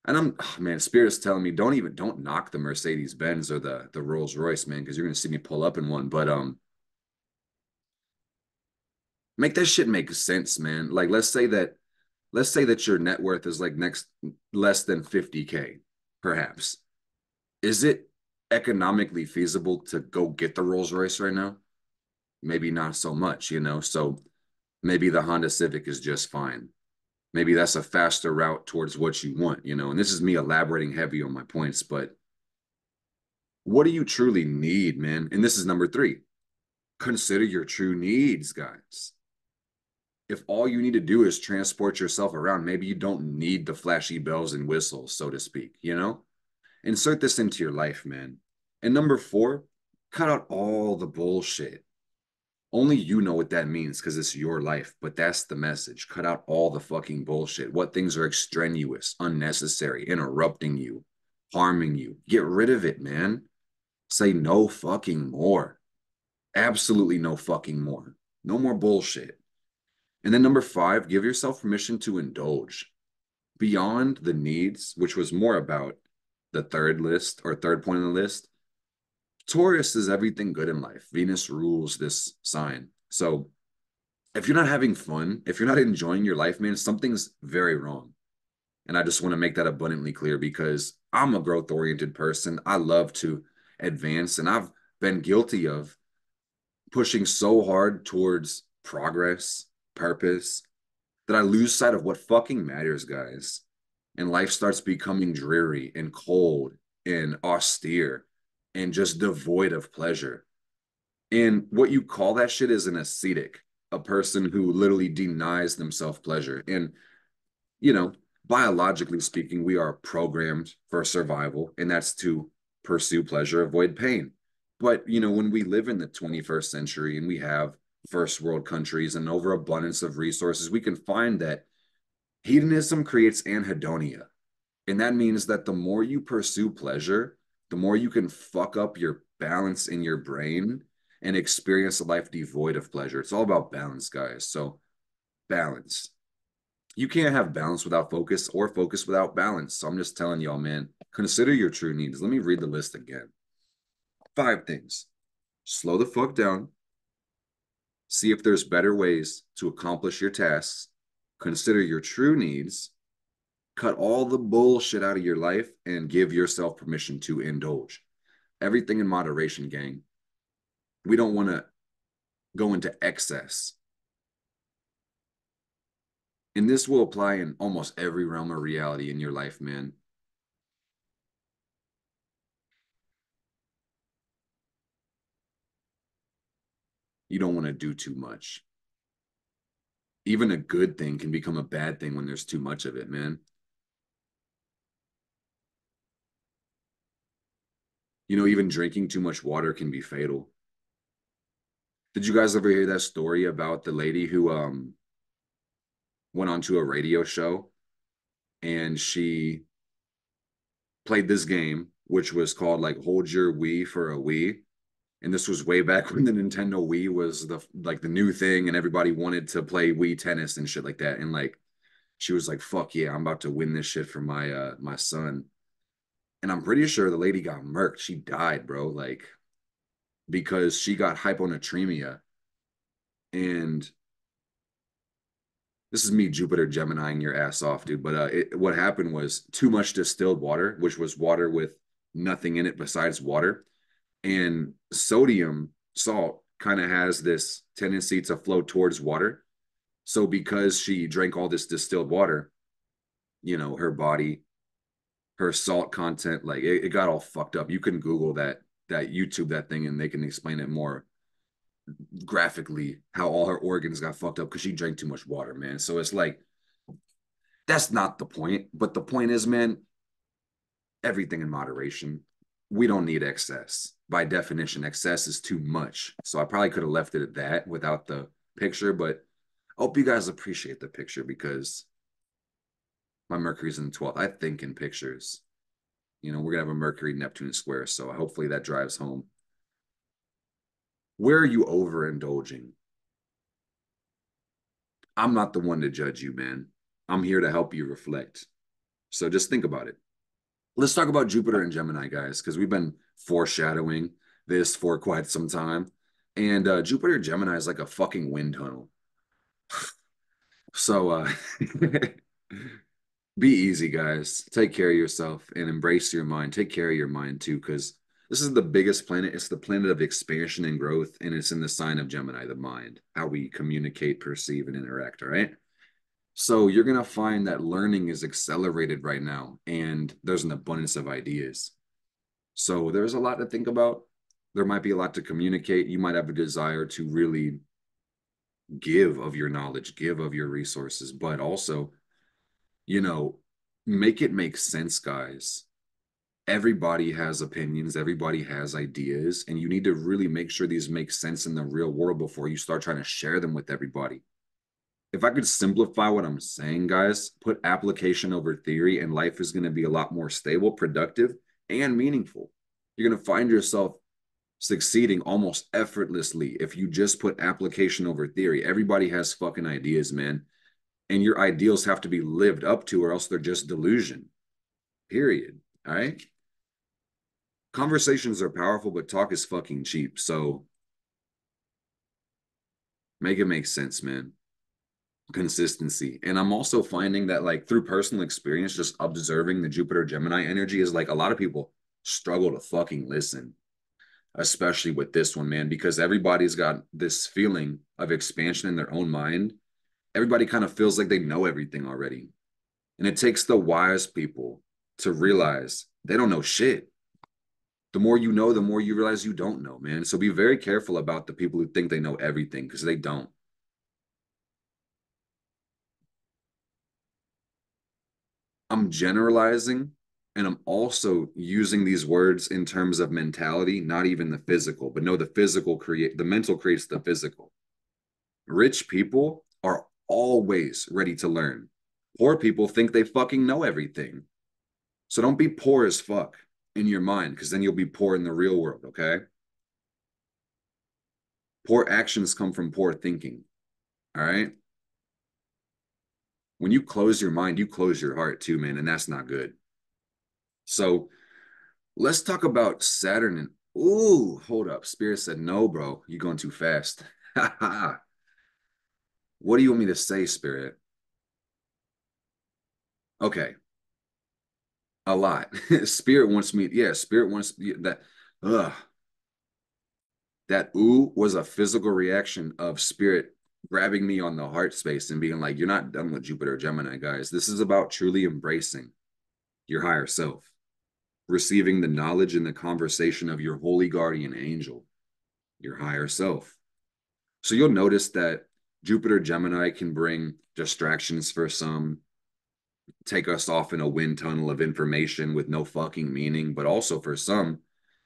Speaker 1: and I'm oh, man, Spirit's telling me don't knock the Mercedes Benz or the Rolls Royce, man, because you're gonna see me pull up in one. But make that shit make sense, man. Like let's say that your net worth is like next less than 50K, perhaps. Is it economically feasible to go get the Rolls Royce right now? Maybe not so much, you know. So maybe the Honda Civic is just fine. Maybe that's a faster route towards what you want, you know. And this is me elaborating heavy on my points, but what do you truly need, man? And this is number three. Consider your true needs, guys. If all you need to do is transport yourself around, maybe you don't need the flashy bells and whistles, so to speak, you know? Insert this into your life, man. And number four, cut out all the bullshit. Only you know what that means because it's your life, but that's the message. Cut out all the fucking bullshit. What things are extraneous, unnecessary, interrupting you, harming you. Get rid of it, man. Say no fucking more. Absolutely no fucking more. No more bullshit. And then number five, give yourself permission to indulge beyond the needs, which was more about the third list or third point on the list. Taurus is everything good in life. Venus rules this sign. So if you're not having fun, if you're not enjoying your life, man, something's very wrong. And I just want to make that abundantly clear because I'm a growth oriented person. I love to advance, and I've been guilty of pushing so hard towards progress, purpose, that I lose sight of what fucking matters, guys. And life starts becoming dreary and cold and austere and just devoid of pleasure. And what you call that shit is an ascetic, a person who literally denies themselves pleasure. And, you know, biologically speaking, we are programmed for survival, and that's to pursue pleasure, avoid pain. But, you know, when we live in the 21st century and we have first world countries and overabundance of resources, we can find that hedonism creates anhedonia. And that means that the more you pursue pleasure, the more you can fuck up your balance in your brain and experience a life devoid of pleasure. It's all about balance, guys. So, balance. You can't have balance without focus or focus without balance. So, I'm just telling y'all, man, consider your true needs. Let me read the list again. Five things. Slow the fuck down. See if there's better ways to accomplish your tasks. Consider your true needs. Cut all the bullshit out of your life and give yourself permission to indulge. Everything in moderation, gang. We don't want to go into excess. And this will apply in almost every realm of reality in your life, man. You don't want to do too much. Even a good thing can become a bad thing when there's too much of it, man. You know, even drinking too much water can be fatal. Did you guys ever hear that story about the lady who went onto a radio show and she played this game, which was called like Hold Your Wii for a Wii. And this was way back when the Nintendo Wii was the new thing and everybody wanted to play Wii tennis and shit like that. And like she was like, fuck yeah, I'm about to win this shit for my son. And I'm pretty sure the lady got murked. She died, bro, like because she got hyponatremia. And this is me, Jupiter Geminiing your ass off, dude. But what happened was too much distilled water, which was water with nothing in it besides water. And sodium salt kind of has this tendency to flow towards water. So because she drank all this distilled water, you know, her body, her salt content, like it got all fucked up. You can Google that YouTube that thing and they can explain it more graphically how all her organs got fucked up because she drank too much water, man. So it's like that's not the point. But the point is, man, everything in moderation. We don't need excess. by definition, excess is too much. So I probably could have left it at that without the picture, but I hope you guys appreciate the picture because my Mercury's in the 12th. I think in pictures. You know, we're gonna have a Mercury Neptune square, so hopefully that drives home. Where are you overindulging? I'm not the one to judge you, man. I'm here to help you reflect. So just think about it. Let's talk about Jupiter and Gemini, guys, because we've been foreshadowing this for quite some time. And Jupiter Gemini is like a fucking wind tunnel. So be easy, guys. Take care of yourself and embrace your mind. Take care of your mind too, because this is the biggest planet. It's the planet of expansion and growth, and it's in the sign of Gemini, the mind, how we communicate, perceive, and interact. All right. So you're gonna find that learning is accelerated right now, and there's an abundance of ideas. So there's a lot to think about. There might be a lot to communicate. You might have a desire to really give of your knowledge, give of your resources, but also, you know, make it make sense, guys. Everybody has opinions, everybody has ideas, and you need to really make sure these make sense in the real world before you start trying to share them with everybody. If I could simplify what I'm saying, guys, put application over theory, and life is going to be a lot more stable, productive, and meaningful. You're going to find yourself succeeding almost effortlessly if you just put application over theory. Everybody has fucking ideas, man. And your ideals have to be lived up to, or else they're just delusion. Period. All right. Conversations are powerful, but talk is fucking cheap. So make it make sense, man. Consistency. And I'm also finding that, like, through personal experience, just observing the Jupiter Gemini energy is like a lot of people struggle to fucking listen, especially with this one, man, because everybody's got this feeling of expansion in their own mind. Everybody kind of feels like they know everything already. And it takes the wise people to realize they don't know shit. The more you know, the more you realize you don't know, man. So be very careful about the people who think they know everything because they don't. I'm generalizing and I'm also using these words in terms of mentality, not even the physical, but no, the physical create the mental creates the physical. Rich people are always ready to learn. Poor people think they fucking know everything. So don't be poor as fuck in your mind because then you'll be poor in the real world, okay? Poor actions come from poor thinking, all right? When you close your mind, you close your heart too, man, and that's not good. So let's talk about Saturn and ooh, hold up. Spirit said, no, bro, you're going too fast. What do you want me to say, Spirit? Okay, a lot. Spirit wants me, yeah, Spirit wants that. Ugh, that ooh was a physical reaction of Spirit grabbing me on the heart space and being like, you're not done with Jupiter Gemini, guys. This is about truly embracing your higher self, receiving the knowledge and the conversation of your holy guardian angel, your higher self. So you'll notice that Jupiter Gemini can bring distractions for some, take us off in a wind tunnel of information with no fucking meaning, but also for some,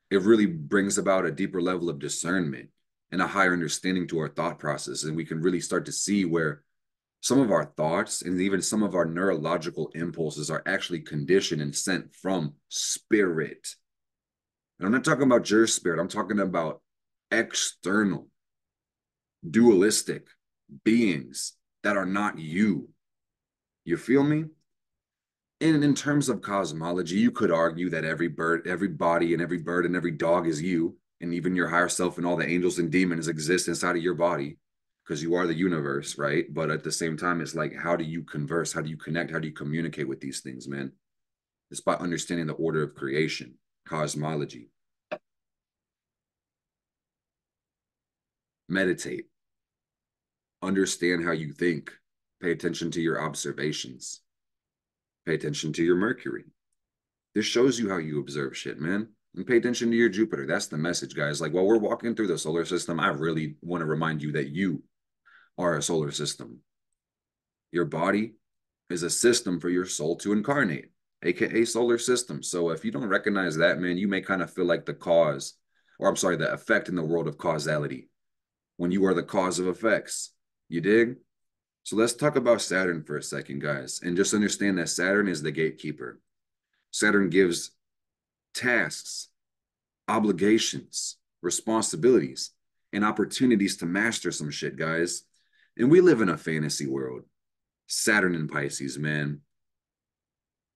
Speaker 1: it really brings about a deeper level of discernment and a higher understanding to our thought process. And we can really start to see where some of our thoughts and even some of our neurological impulses are actually conditioned and sent from spirit. And I'm not talking about your spirit, I'm talking about external, dualistic beings that are not you. You feel me? And in terms of cosmology, you could argue that every bird, every body, and every bird and every dog is you, and even your higher self and all the angels and demons exist inside of your body because you are the universe, right? But at the same time, it's like, how do you converse? How do you connect? How do you communicate with these things, man? It's by understanding the order of creation, cosmology. Meditate, understand how you think, pay attention to your observations, pay attention to your Mercury. This shows you how you observe shit, man. And pay attention to your Jupiter. That's the message, guys. Like while we're walking through the solar system, I really want to remind you that you are a solar system. Your body is a system for your soul to incarnate, aka solar system. So if you don't recognize that, man, you may kind of feel like the cause or I'm sorry, the effect in the world of causality when you are the cause of effects. You dig? So let's talk about Saturn for a second, guys, and just understand that Saturn is the gatekeeper. Saturn gives tasks, obligations, responsibilities, and opportunities to master some shit, guys. And we live in a fantasy world. Saturn and Pisces, man.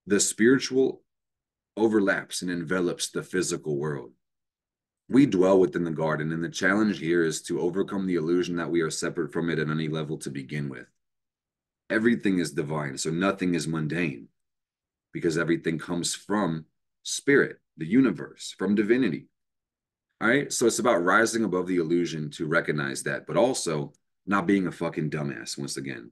Speaker 1: The spiritual overlaps and envelops the physical world. We dwell within the garden, and the challenge here is to overcome the illusion that we are separate from it at any level to begin with. Everything is divine, so nothing is mundane, because everything comes from spirit, the universe, from divinity. All right. So it's about rising above the illusion to recognize that, but also not being a fucking dumbass once again.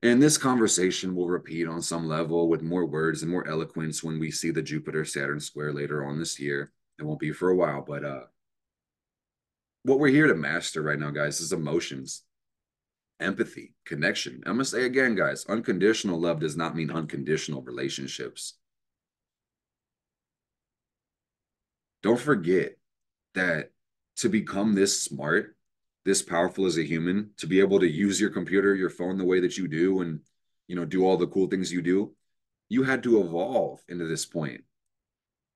Speaker 1: And this conversation will repeat on some level with more words and more eloquence when we see the Jupiter Saturn square later on this year. It won't be for a while, but what we're here to master right now, guys, is emotions, empathy, connection. I'm gonna say again, guys, unconditional love does not mean unconditional relationships. Don't forget that to become this smart, this powerful as a human, to be able to use your computer, your phone the way that you do, and do all the cool things you do, you had to evolve into this point.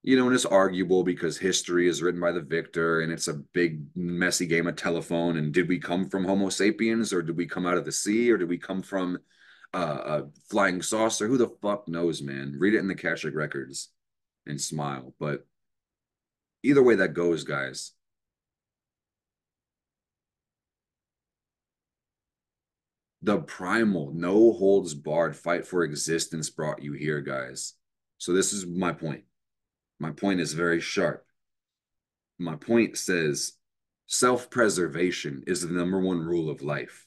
Speaker 1: And it's arguable because history is written by the victor, and it's a big, messy game of telephone. And did we come from Homo sapiens, or did we come out of the sea, or did we come from a flying saucer? Who the fuck knows, man? Read it in the Akashic records and smile. But either way that goes, guys, the primal, no holds barred fight for existence brought you here, guys. So this is my point. My point is very sharp. My point says self-preservation is the number one rule of life.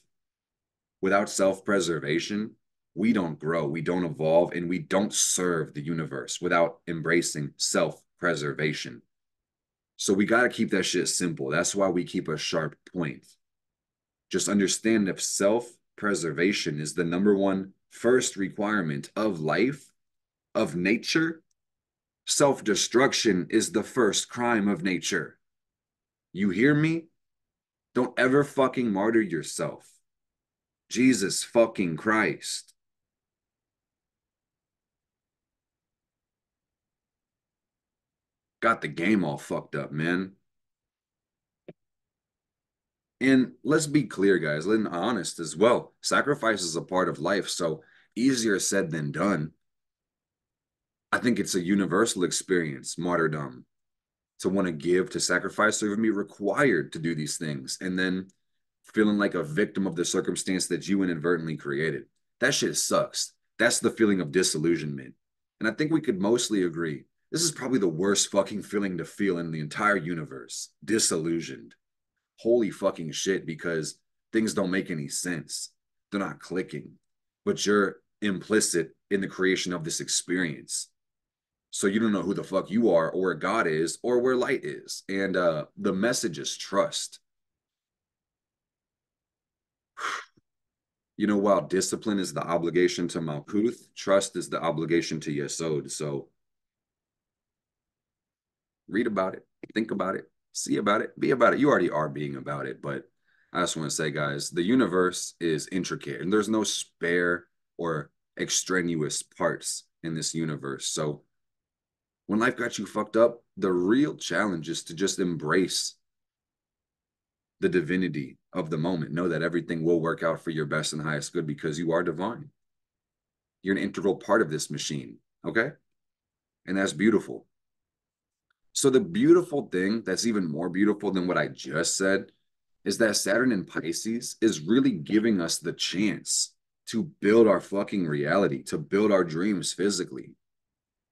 Speaker 1: Without self-preservation, we don't grow, we don't evolve, and we don't serve the universe without embracing self-preservation. So we got to keep that shit simple. That's why we keep a sharp point. Just understand if self-preservation is the number one first requirement of life, of nature, self-destruction is the first crime of nature. You hear me? Don't ever fucking martyr yourself. Jesus fucking Christ. Got the game all fucked up, man. And let's be clear, guys, let's be honest as well. Sacrifice is a part of life, so easier said than done. I think it's a universal experience, martyrdom, to want to give, to sacrifice, or even be required to do these things, and then feeling like a victim of the circumstance that you inadvertently created. That shit sucks. That's the feeling of disillusionment. And I think we could mostly agree. This is probably the worst fucking feeling to feel in the entire universe. Disillusioned. Holy fucking shit, because things don't make any sense. They're not clicking. But you're implicit in the creation of this experience. So you don't know who the fuck you are, or where God is, or where light is. And the message is trust. While discipline is the obligation to Malkuth, trust is the obligation to Yesod. So read about it, think about it, see about it, be about it. You already are being about it, but I just want to say, guys, the universe is intricate and there's no spare or extraneous parts in this universe. So when life got you fucked up, the real challenge is to just embrace the divinity of the moment. Know that everything will work out for your best and highest good because you are divine. You're an integral part of this machine, okay? And that's beautiful. So the beautiful thing that's even more beautiful than what I just said is that Saturn in Pisces is really giving us the chance to build our fucking reality, to build our dreams physically.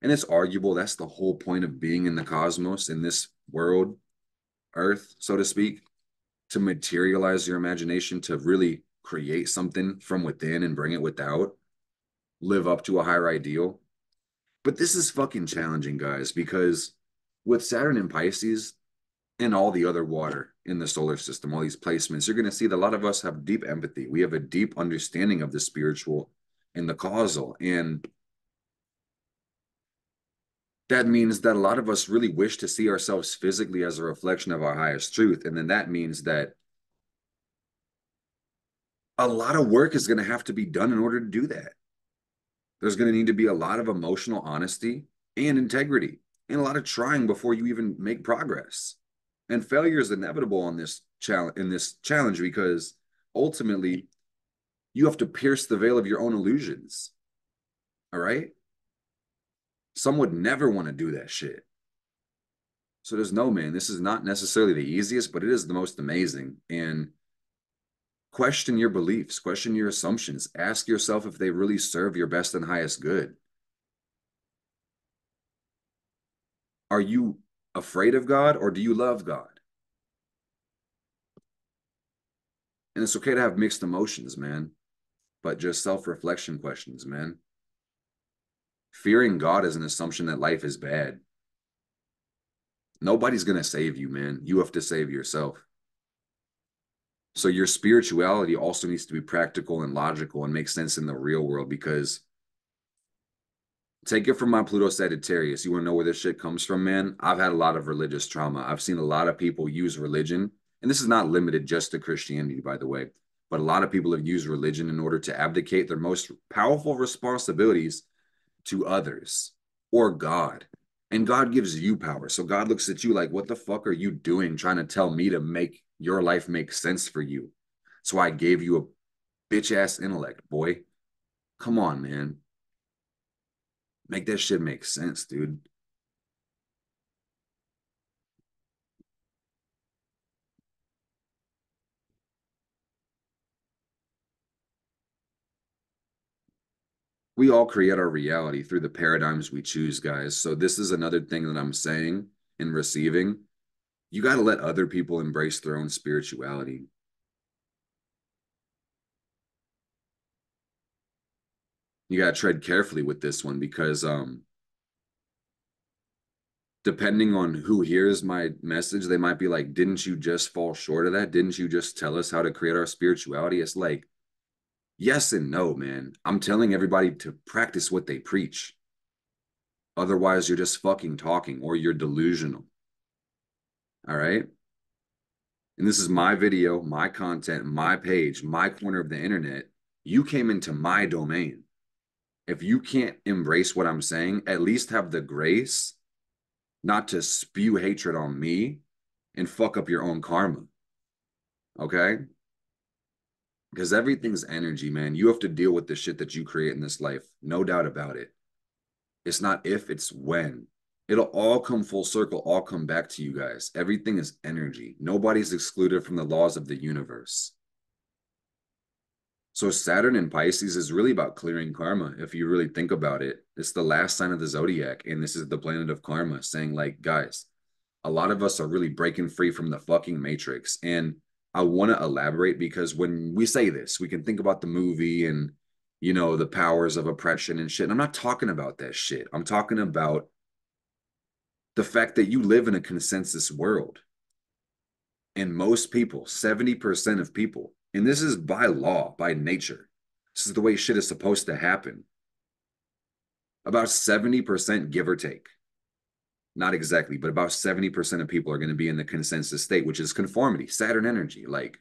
Speaker 1: And it's arguable that's the whole point of being in the cosmos, in this world, Earth, so to speak, to materialize your imagination, to really create something from within and bring it without, live up to a higher ideal. But this is fucking challenging, guys, because with Saturn in Pisces and all the other water in the solar system, all these placements, you're going to see that a lot of us have deep empathy. We have a deep understanding of the spiritual and the causal. And That means that a lot of us really wish to see ourselves physically as a reflection of our highest truth. And then that means that a lot of work is going to have to be done in order to do that. There's going to need to be a lot of emotional honesty and integrity and a lot of trying before you even make progress. And failure is inevitable on this challenge because ultimately you have to pierce the veil of your own illusions. All right? Some would never want to do that shit. So there's no, man, this is not necessarily the easiest, but it is the most amazing. And question your beliefs, question your assumptions, ask yourself if they really serve your best and highest good. Are you afraid of God or do you love God? And it's okay to have mixed emotions, man, but just self-reflection questions, man. Fearing God is an assumption that life is bad. Nobody's going to save you, man. You have to save yourself. So your spirituality also needs to be practical and logical and make sense in the real world because take it from my Pluto Sagittarius. You want to know where this shit comes from, man? I've had a lot of religious trauma. I've seen a lot of people use religion, and this is not limited just to Christianity, by the way, but a lot of people have used religion in order to abdicate their most powerful responsibilities to others or God. And God gives you power. So God looks at you like, what the fuck are you doing trying to tell me to make your life make sense for you? So I gave you a bitch ass intellect, boy. Come on, man. Make that shit make sense, dude. We all create our reality through the paradigms we choose, guys. So this is another thing that I'm saying and receiving. You got to let other people embrace their own spirituality. You got to tread carefully with this one because depending on who hears my message, they might be like, didn't you just fall short of that? Didn't you just tell us how to create our spirituality? It's like, yes and no, man. I'm telling everybody to practice what they preach. Otherwise, you're just fucking talking or you're delusional. All right. And this is my video, my content, my page, my corner of the internet. You came into my domain. If you can't embrace what I'm saying, at least have the grace not to spew hatred on me and fuck up your own karma. Okay? Because everything's energy, man. You have to deal with the shit that you create in this life. No doubt about it. It's not if, it's when. It'll all come full circle, all come back to you guys. Everything is energy. Nobody's excluded from the laws of the universe. So Saturn in Pisces is really about clearing karma. If you really think about it, it's the last sign of the zodiac, and this is the planet of karma, saying like, guys, a lot of us are really breaking free from the fucking matrix. And I want to elaborate because when we say this, we can think about the movie and the powers of oppression and shit. And I'm not talking about that shit. I'm talking about the fact that you live in a consensus world. And most people, 70% of people, and this is by law, by nature, this is the way shit is supposed to happen. About 70%, give or take, not exactly, but about 70% of people are going to be in the consensus state, which is conformity, Saturn energy. Like,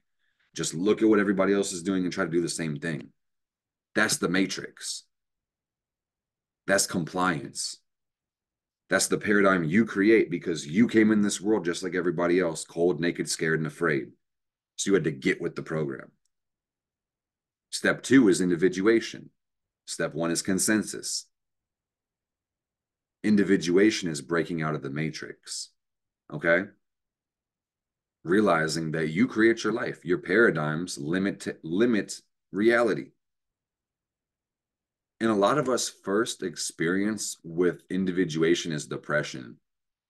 Speaker 1: just look at what everybody else is doing and try to do the same thing. That's the matrix. That's compliance. That's the paradigm you create because you came in this world just like everybody else, cold, naked, scared, and afraid. So you had to get with the program. Step two is individuation. Step one is consensus. Individuation is breaking out of the matrix. Okay? Realizing that you create your life. Your paradigms limit reality. And a lot of us first experience with individuation is depression.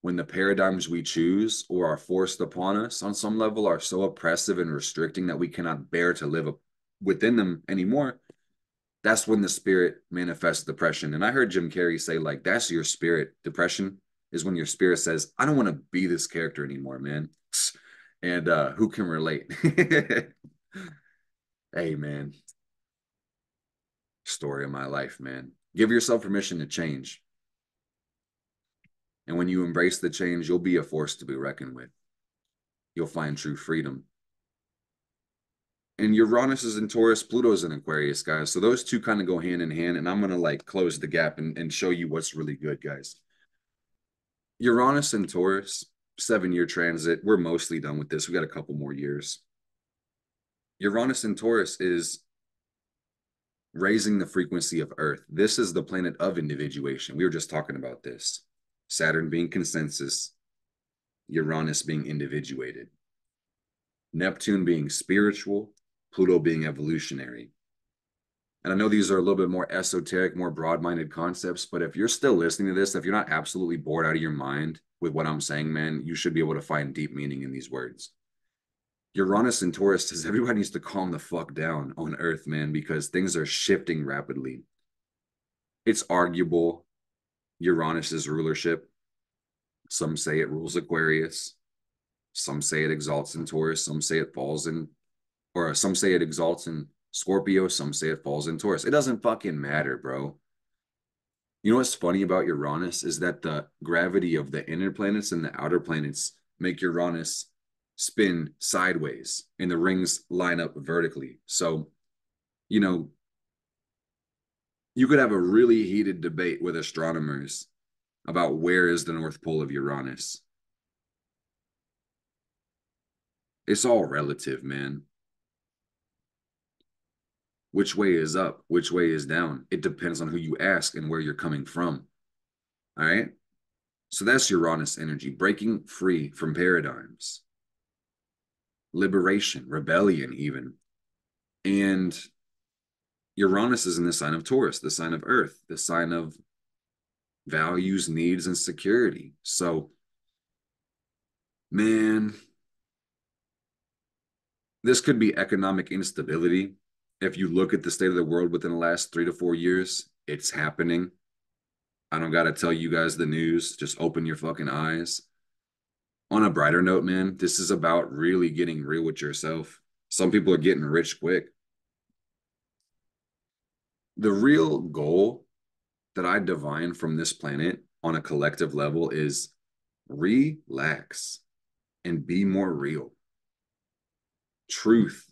Speaker 1: When the paradigms we choose or are forced upon us on some level are so oppressive and restricting that we cannot bear to live within them anymore, that's when the spirit manifests depression. And I heard Jim Carrey say, like, that's your spirit. Depression is when your spirit says, I don't want to be this character anymore, man. And who can relate? Hey, man, story of my life, man. Give yourself permission to change. And when you embrace the change, you'll be a force to be reckoned with. You'll find true freedom. And Uranus is in Taurus, Pluto's in Aquarius, guys. So those two kind of go hand in hand. And I'm going to like close the gap and show you what's really good, guys. Uranus and Taurus, 7-year transit. We're mostly done with this. We got a couple more years. Uranus and Taurus is raising the frequency of Earth. This is the planet of individuation. We were just talking about this. Saturn being consensus, Uranus being individuated, Neptune being spiritual, Pluto being evolutionary. And I know these are a little bit more esoteric, more broad-minded concepts, but if you're still listening to this, if you're not absolutely bored out of your mind with what I'm saying, man, you should be able to find deep meaning in these words. Uranus and Taurus says everybody needs to calm the fuck down on Earth, man, because things are shifting rapidly. It's arguable Uranus's rulership. Some say it rules Aquarius. Some say it exalts in Taurus. Some say it falls in, or some say it exalts in Scorpio. Some say it falls in Taurus. It doesn't fucking matter, bro. You know what's funny about Uranus is that the gravity of the inner planets and the outer planets make Uranus spin sideways and the rings line up vertically. So, you know, you could have a really heated debate with astronomers about where is the North Pole of Uranus. It's all relative, man. Which way is up? Which way is down? It depends on who you ask and where you're coming from. All right. So that's Uranus energy, breaking free from paradigms, liberation, rebellion, even. And Uranus is in the sign of Taurus, the sign of Earth, the sign of values, needs, and security. So, man, this could be economic instability. If you look at the state of the world within the last 3 to 4 years, it's happening. I don't got to tell you guys the news. Just open your fucking eyes. On a brighter note, man, this is about really getting real with yourself. Some people are getting rich quick. The real goal that I divine from this planet on a collective level is relax and be more real. Truth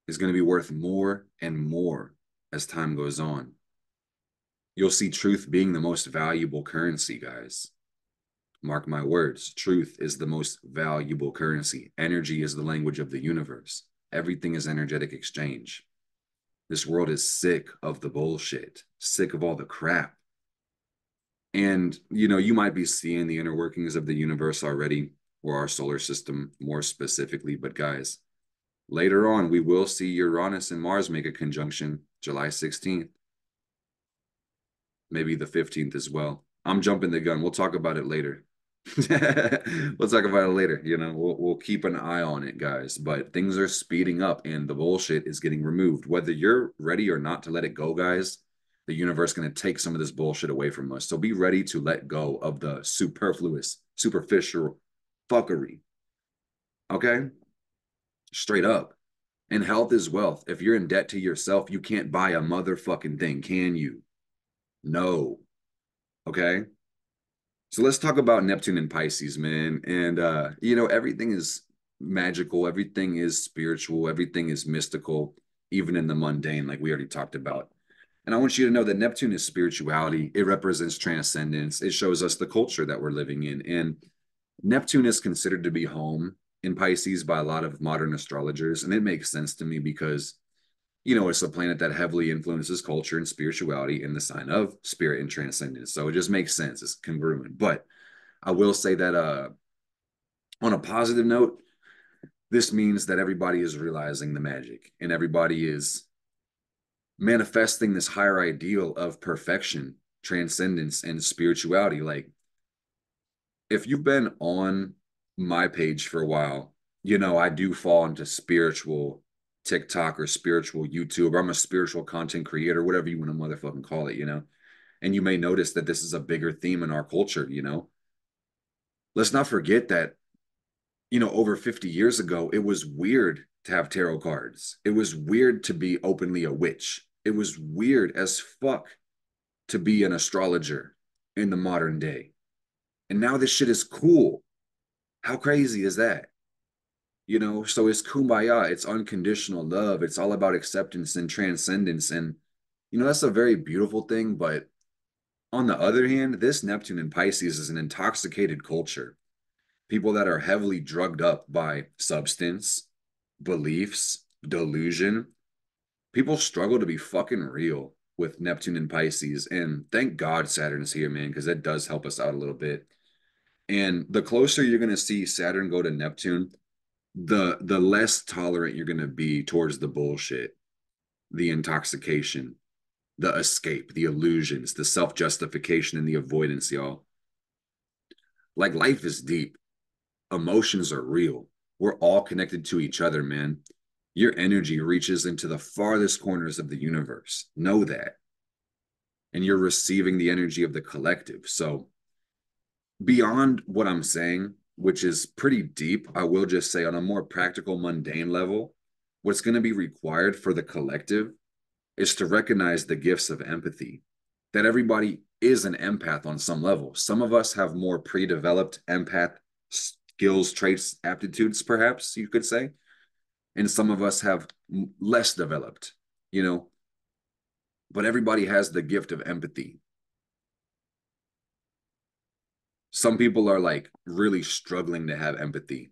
Speaker 1: is going to be worth more and more as time goes on. You'll see truth being the most valuable currency, guys. Mark my words, truth is the most valuable currency. Energy is the language of the universe. Everything is energetic exchange. This world is sick of the bullshit, sick of all the crap. And, you know, you might be seeing the inner workings of the universe already, or our solar system more specifically. But guys, later on, we will see Uranus and Mars make a conjunction July 16th, maybe the 15th as well. I'm jumping the gun. We'll talk about it later. We'll talk about it later. You know, we'll keep an eye on it, guys. But things are speeding up and the bullshit is getting removed. Whether you're ready or not to let it go, guys, the universe is going to take some of this bullshit away from us. So be ready to let go of the superfluous, superficial fuckery. Okay? Straight up. And health is wealth. If you're in debt to yourself, you can't buy a motherfucking thing, can you? No. Okay? So let's talk about Neptune and Pisces, man. And you know, everything is magical, everything is spiritual, everything is mystical, even in the mundane, like we already talked about. And I want you to know that Neptune is spirituality. It represents transcendence. It shows us the culture that we're living in. And Neptune is considered to be home in Pisces by a lot of modern astrologers. And it makes sense to me because, you know, it's a planet that heavily influences culture and spirituality in the sign of spirit and transcendence. So it just makes sense. It's congruent. But I will say that on a positive note, this means that everybody is realizing the magic and everybody is manifesting this higher ideal of perfection, transcendence, and spirituality. Like, if you've been on my page for a while, you know, I do fall into spiritual TikTok or spiritual YouTube, or I'm a spiritual content creator, whatever you want to motherfucking call it, you know. And you may notice that this is a bigger theme in our culture, you know. Let's not forget that, you know, over 50 years ago, it was weird to have tarot cards. It was weird to be openly a witch. It was weird as fuck to be an astrologer in the modern day. And now this shit is cool. How crazy is that? So it's kumbaya, it's unconditional love, it's all about acceptance and transcendence. And, that's a very beautiful thing. But on the other hand, this Neptune in Pisces is an intoxicated culture. People that are heavily drugged up by substance, beliefs, delusion. People struggle to be fucking real with Neptune and Pisces. And thank God Saturn's here, man, because that does help us out a little bit. And the closer you're going to see Saturn go to Neptune, the less tolerant you're going to be towards the bullshit, the intoxication, the escape, the illusions, the self-justification, and the avoidance, y'all. Like, life is deep. Emotions are real. We're all connected to each other, man. Your energy reaches into the farthest corners of the universe. Know that. And you're receiving the energy of the collective. So beyond what I'm saying, which is pretty deep, I will just say on a more practical, mundane level, what's going to be required for the collective is to recognize the gifts of empathy, that everybody is an empath on some level. Some of us have more pre-developed empath skills, traits, aptitudes, perhaps you could say. And some of us have less developed, but everybody has the gift of empathy. Some people are like really struggling to have empathy.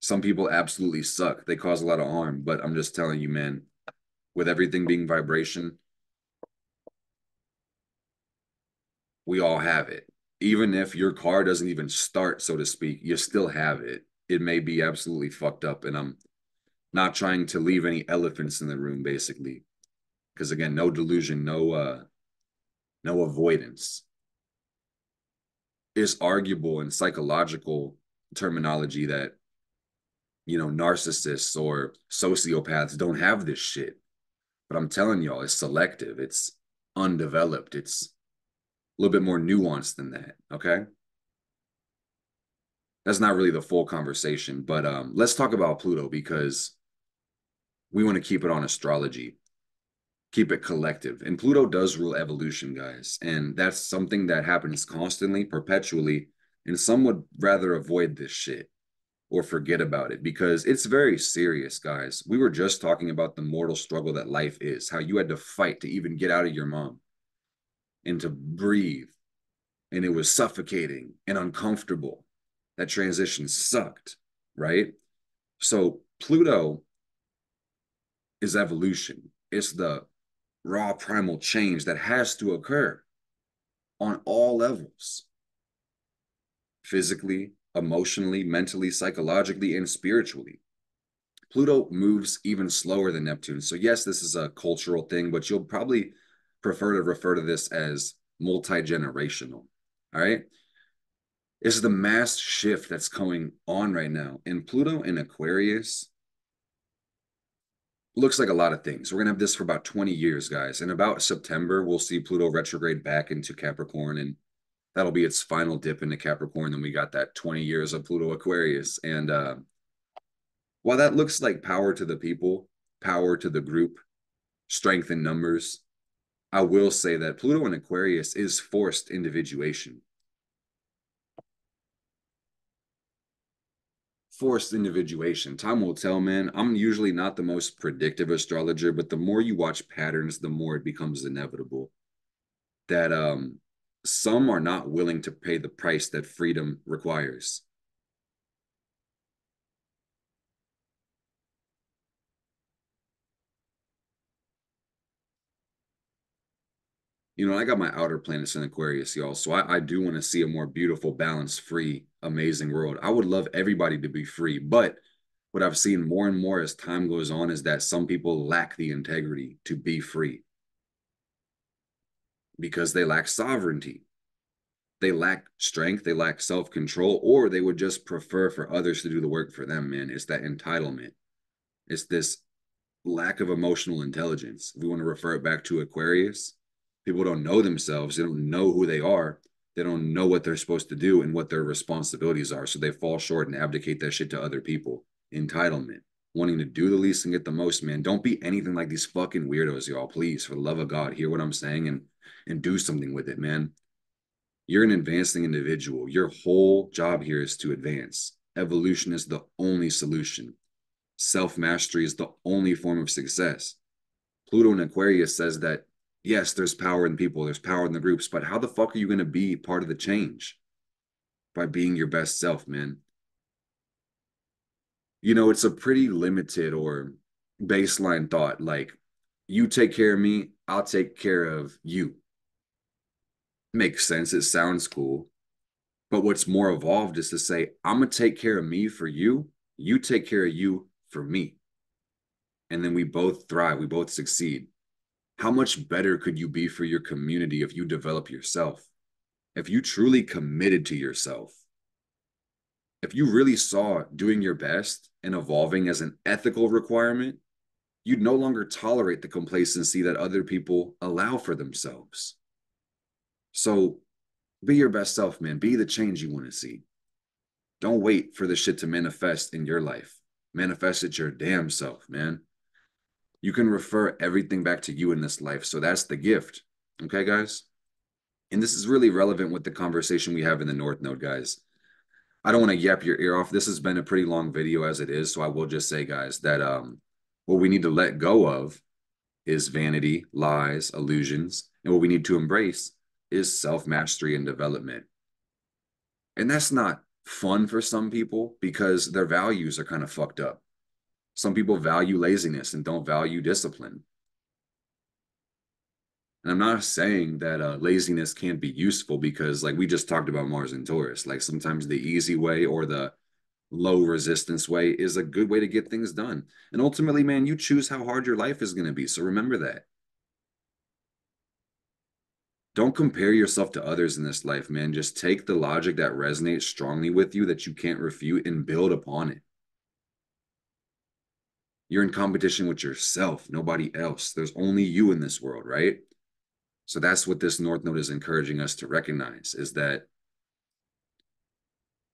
Speaker 1: Some people absolutely suck. They cause a lot of harm, but I'm just telling you, man, with everything being vibration, we all have it. Even if your car doesn't even start, so to speak, you still have it. It may be absolutely fucked up. And I'm not trying to leave any elephants in the room, basically. Because again, no delusion, no avoidance. It's arguable in psychological terminology that, narcissists or sociopaths don't have this shit. But I'm telling y'all, it's selective. It's undeveloped. It's a little bit more nuanced than that. Okay. That's not really the full conversation, but let's talk about Pluto because we want to keep it on astrology, keep it collective. And Pluto does rule evolution, guys. And that's something that happens constantly, perpetually. And some would rather avoid this shit or forget about it because it's very serious, guys. We were just talking about the mortal struggle that life is, how you had to fight to even get out of your mom and to breathe. And it was suffocating and uncomfortable. That transition sucked, right? So Pluto is evolution. It's the raw primal change that has to occur on all levels, physically, emotionally, mentally, psychologically, and spiritually. Pluto moves even slower than Neptune. So yes, this is a cultural thing, but you'll probably prefer to refer to this as multi-generational. All right. It's the mass shift that's going on right now. And Pluto in Aquarius looks like a lot of things. We're going to have this for about 20 years, guys. In about September, we'll see Pluto retrograde back into Capricorn, and that'll be its final dip into Capricorn. Then we got that 20 years of Pluto Aquarius. And while that looks like power to the people, power to the group, strength in numbers, I will say that Pluto in Aquarius is forced individuation. Forced individuation. Time will tell, man. I'm usually not the most predictive astrologer, but the more you watch patterns, the more it becomes inevitable that some are not willing to pay the price that freedom requires. I got my outer planets in Aquarius, y'all. So I do want to see a more beautiful, balanced, free, amazing world. I would love everybody to be free. But what I've seen more and more as time goes on is that some people lack the integrity to be free because they lack sovereignty. They lack strength, they lack self-control, or they would just prefer for others to do the work for them, man. It's that entitlement. It's this lack of emotional intelligence. If we want to refer it back to Aquarius, people don't know themselves. They don't know who they are. They don't know what they're supposed to do and what their responsibilities are. So they fall short and abdicate that shit to other people. Entitlement, wanting to do the least and get the most, man. Don't be anything like these fucking weirdos, y'all. Please, for the love of God, hear what I'm saying. And and do something with it, man. You're an advancing individual. Your whole job here is to advance. Evolution is the only solution. Self mastery is the only form of success. Pluto in Aquarius says that, yes, there's power in people, there's power in the groups, but how the fuck are you going to be part of the change? By being your best self, man. It's a pretty limited or baseline thought. Like, you take care of me, I'll take care of you. Makes sense. It sounds cool. But what's more evolved is to say, I'm going to take care of me for you. You take care of you for me. And then we both thrive. We both succeed. How much better could you be for your community if you develop yourself? If you truly committed to yourself? If you really saw doing your best and evolving as an ethical requirement, you'd no longer tolerate the complacency that other people allow for themselves. So be your best self, man. Be the change you want to see. Don't wait for the shit to manifest in your life. Manifest it your damn self, man. You can refer everything back to you in this life. So that's the gift. Okay, guys? And this is really relevant with the conversation we have in the North Node, guys. I don't want to yap your ear off. This has been a pretty long video as it is. So I will just say, guys, that what we need to let go of is vanity, lies, illusions. And what we need to embrace is self-mastery and development. And that's not fun for some people because their values are kind of fucked up. Some people value laziness and don't value discipline. And I'm not saying that laziness can't be useful because, like we just talked about Mars and Taurus, like sometimes the easy way or the low resistance way is a good way to get things done. And ultimately, man, you choose how hard your life is going to be. So remember that. Don't compare yourself to others in this life, man. Just take the logic that resonates strongly with you that you can't refute and build upon it. You're in competition with yourself, nobody else. There's only you in this world, right? So that's what this North Node is encouraging us to recognize is that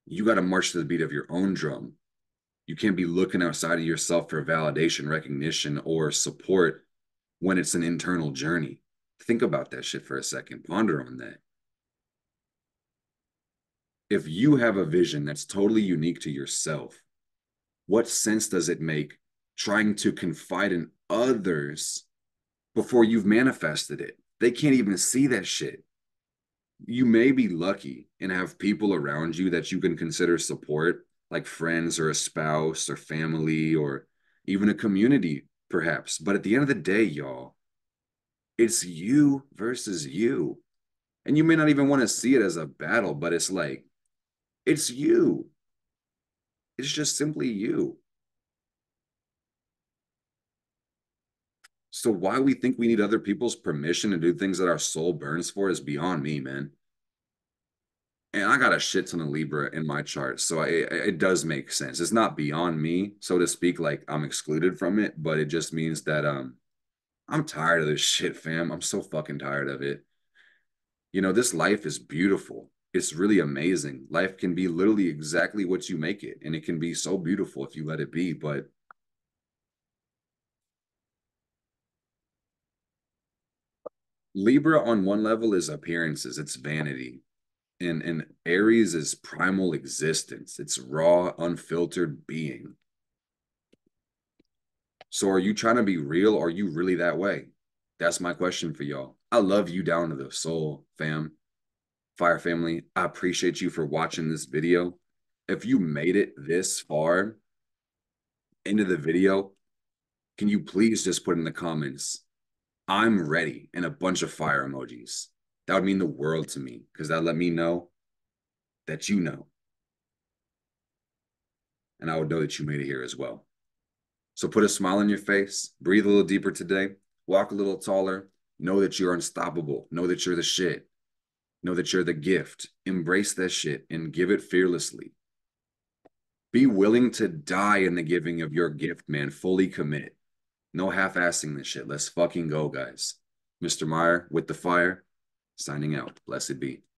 Speaker 1: you got to march to the beat of your own drum. You can't be looking outside of yourself for validation, recognition, or support when it's an internal journey. Think about that shit for a second. Ponder on that. If you have a vision that's totally unique to yourself, what sense does it make trying to confide in others before you've manifested it? They can't even see that shit. You may be lucky and have people around you that you can consider support, like friends or a spouse or family or even a community, perhaps. But at the end of the day, y'all, it's you versus you. And you may not even want to see it as a battle, but it's like, it's you. It's just simply you. So why we think we need other people's permission to do things that our soul burns for is beyond me, man. And I got a shit ton of Libra in my chart, so it does make sense. It's not beyond me, so to speak, like I'm excluded from it, but it just means that I'm tired of this shit, fam. I'm so fucking tired of it. This life is beautiful. It's really amazing. Life can be literally exactly what you make it, and it can be so beautiful if you let it be, but Libra on one level is appearances, it's vanity. And Aries is primal existence. It's raw, unfiltered being. So are you trying to be real? Or are you really that way? That's my question for y'all. I love you down to the soul, fam. Fire family, I appreciate you for watching this video. If you made it this far into the video, can you please just put in the comments, I'm ready, and a bunch of fire emojis. That would mean the world to me because that let me know that you know. And I would know that you made it here as well. So put a smile on your face, breathe a little deeper today, walk a little taller, know that you're unstoppable, know that you're the shit, know that you're the gift. Embrace that shit and give it fearlessly. Be willing to die in the giving of your gift, man. Fully commit. No half-assing this shit. Let's fucking go, guys. Mr. Meyer with the fire, signing out. Blessed be.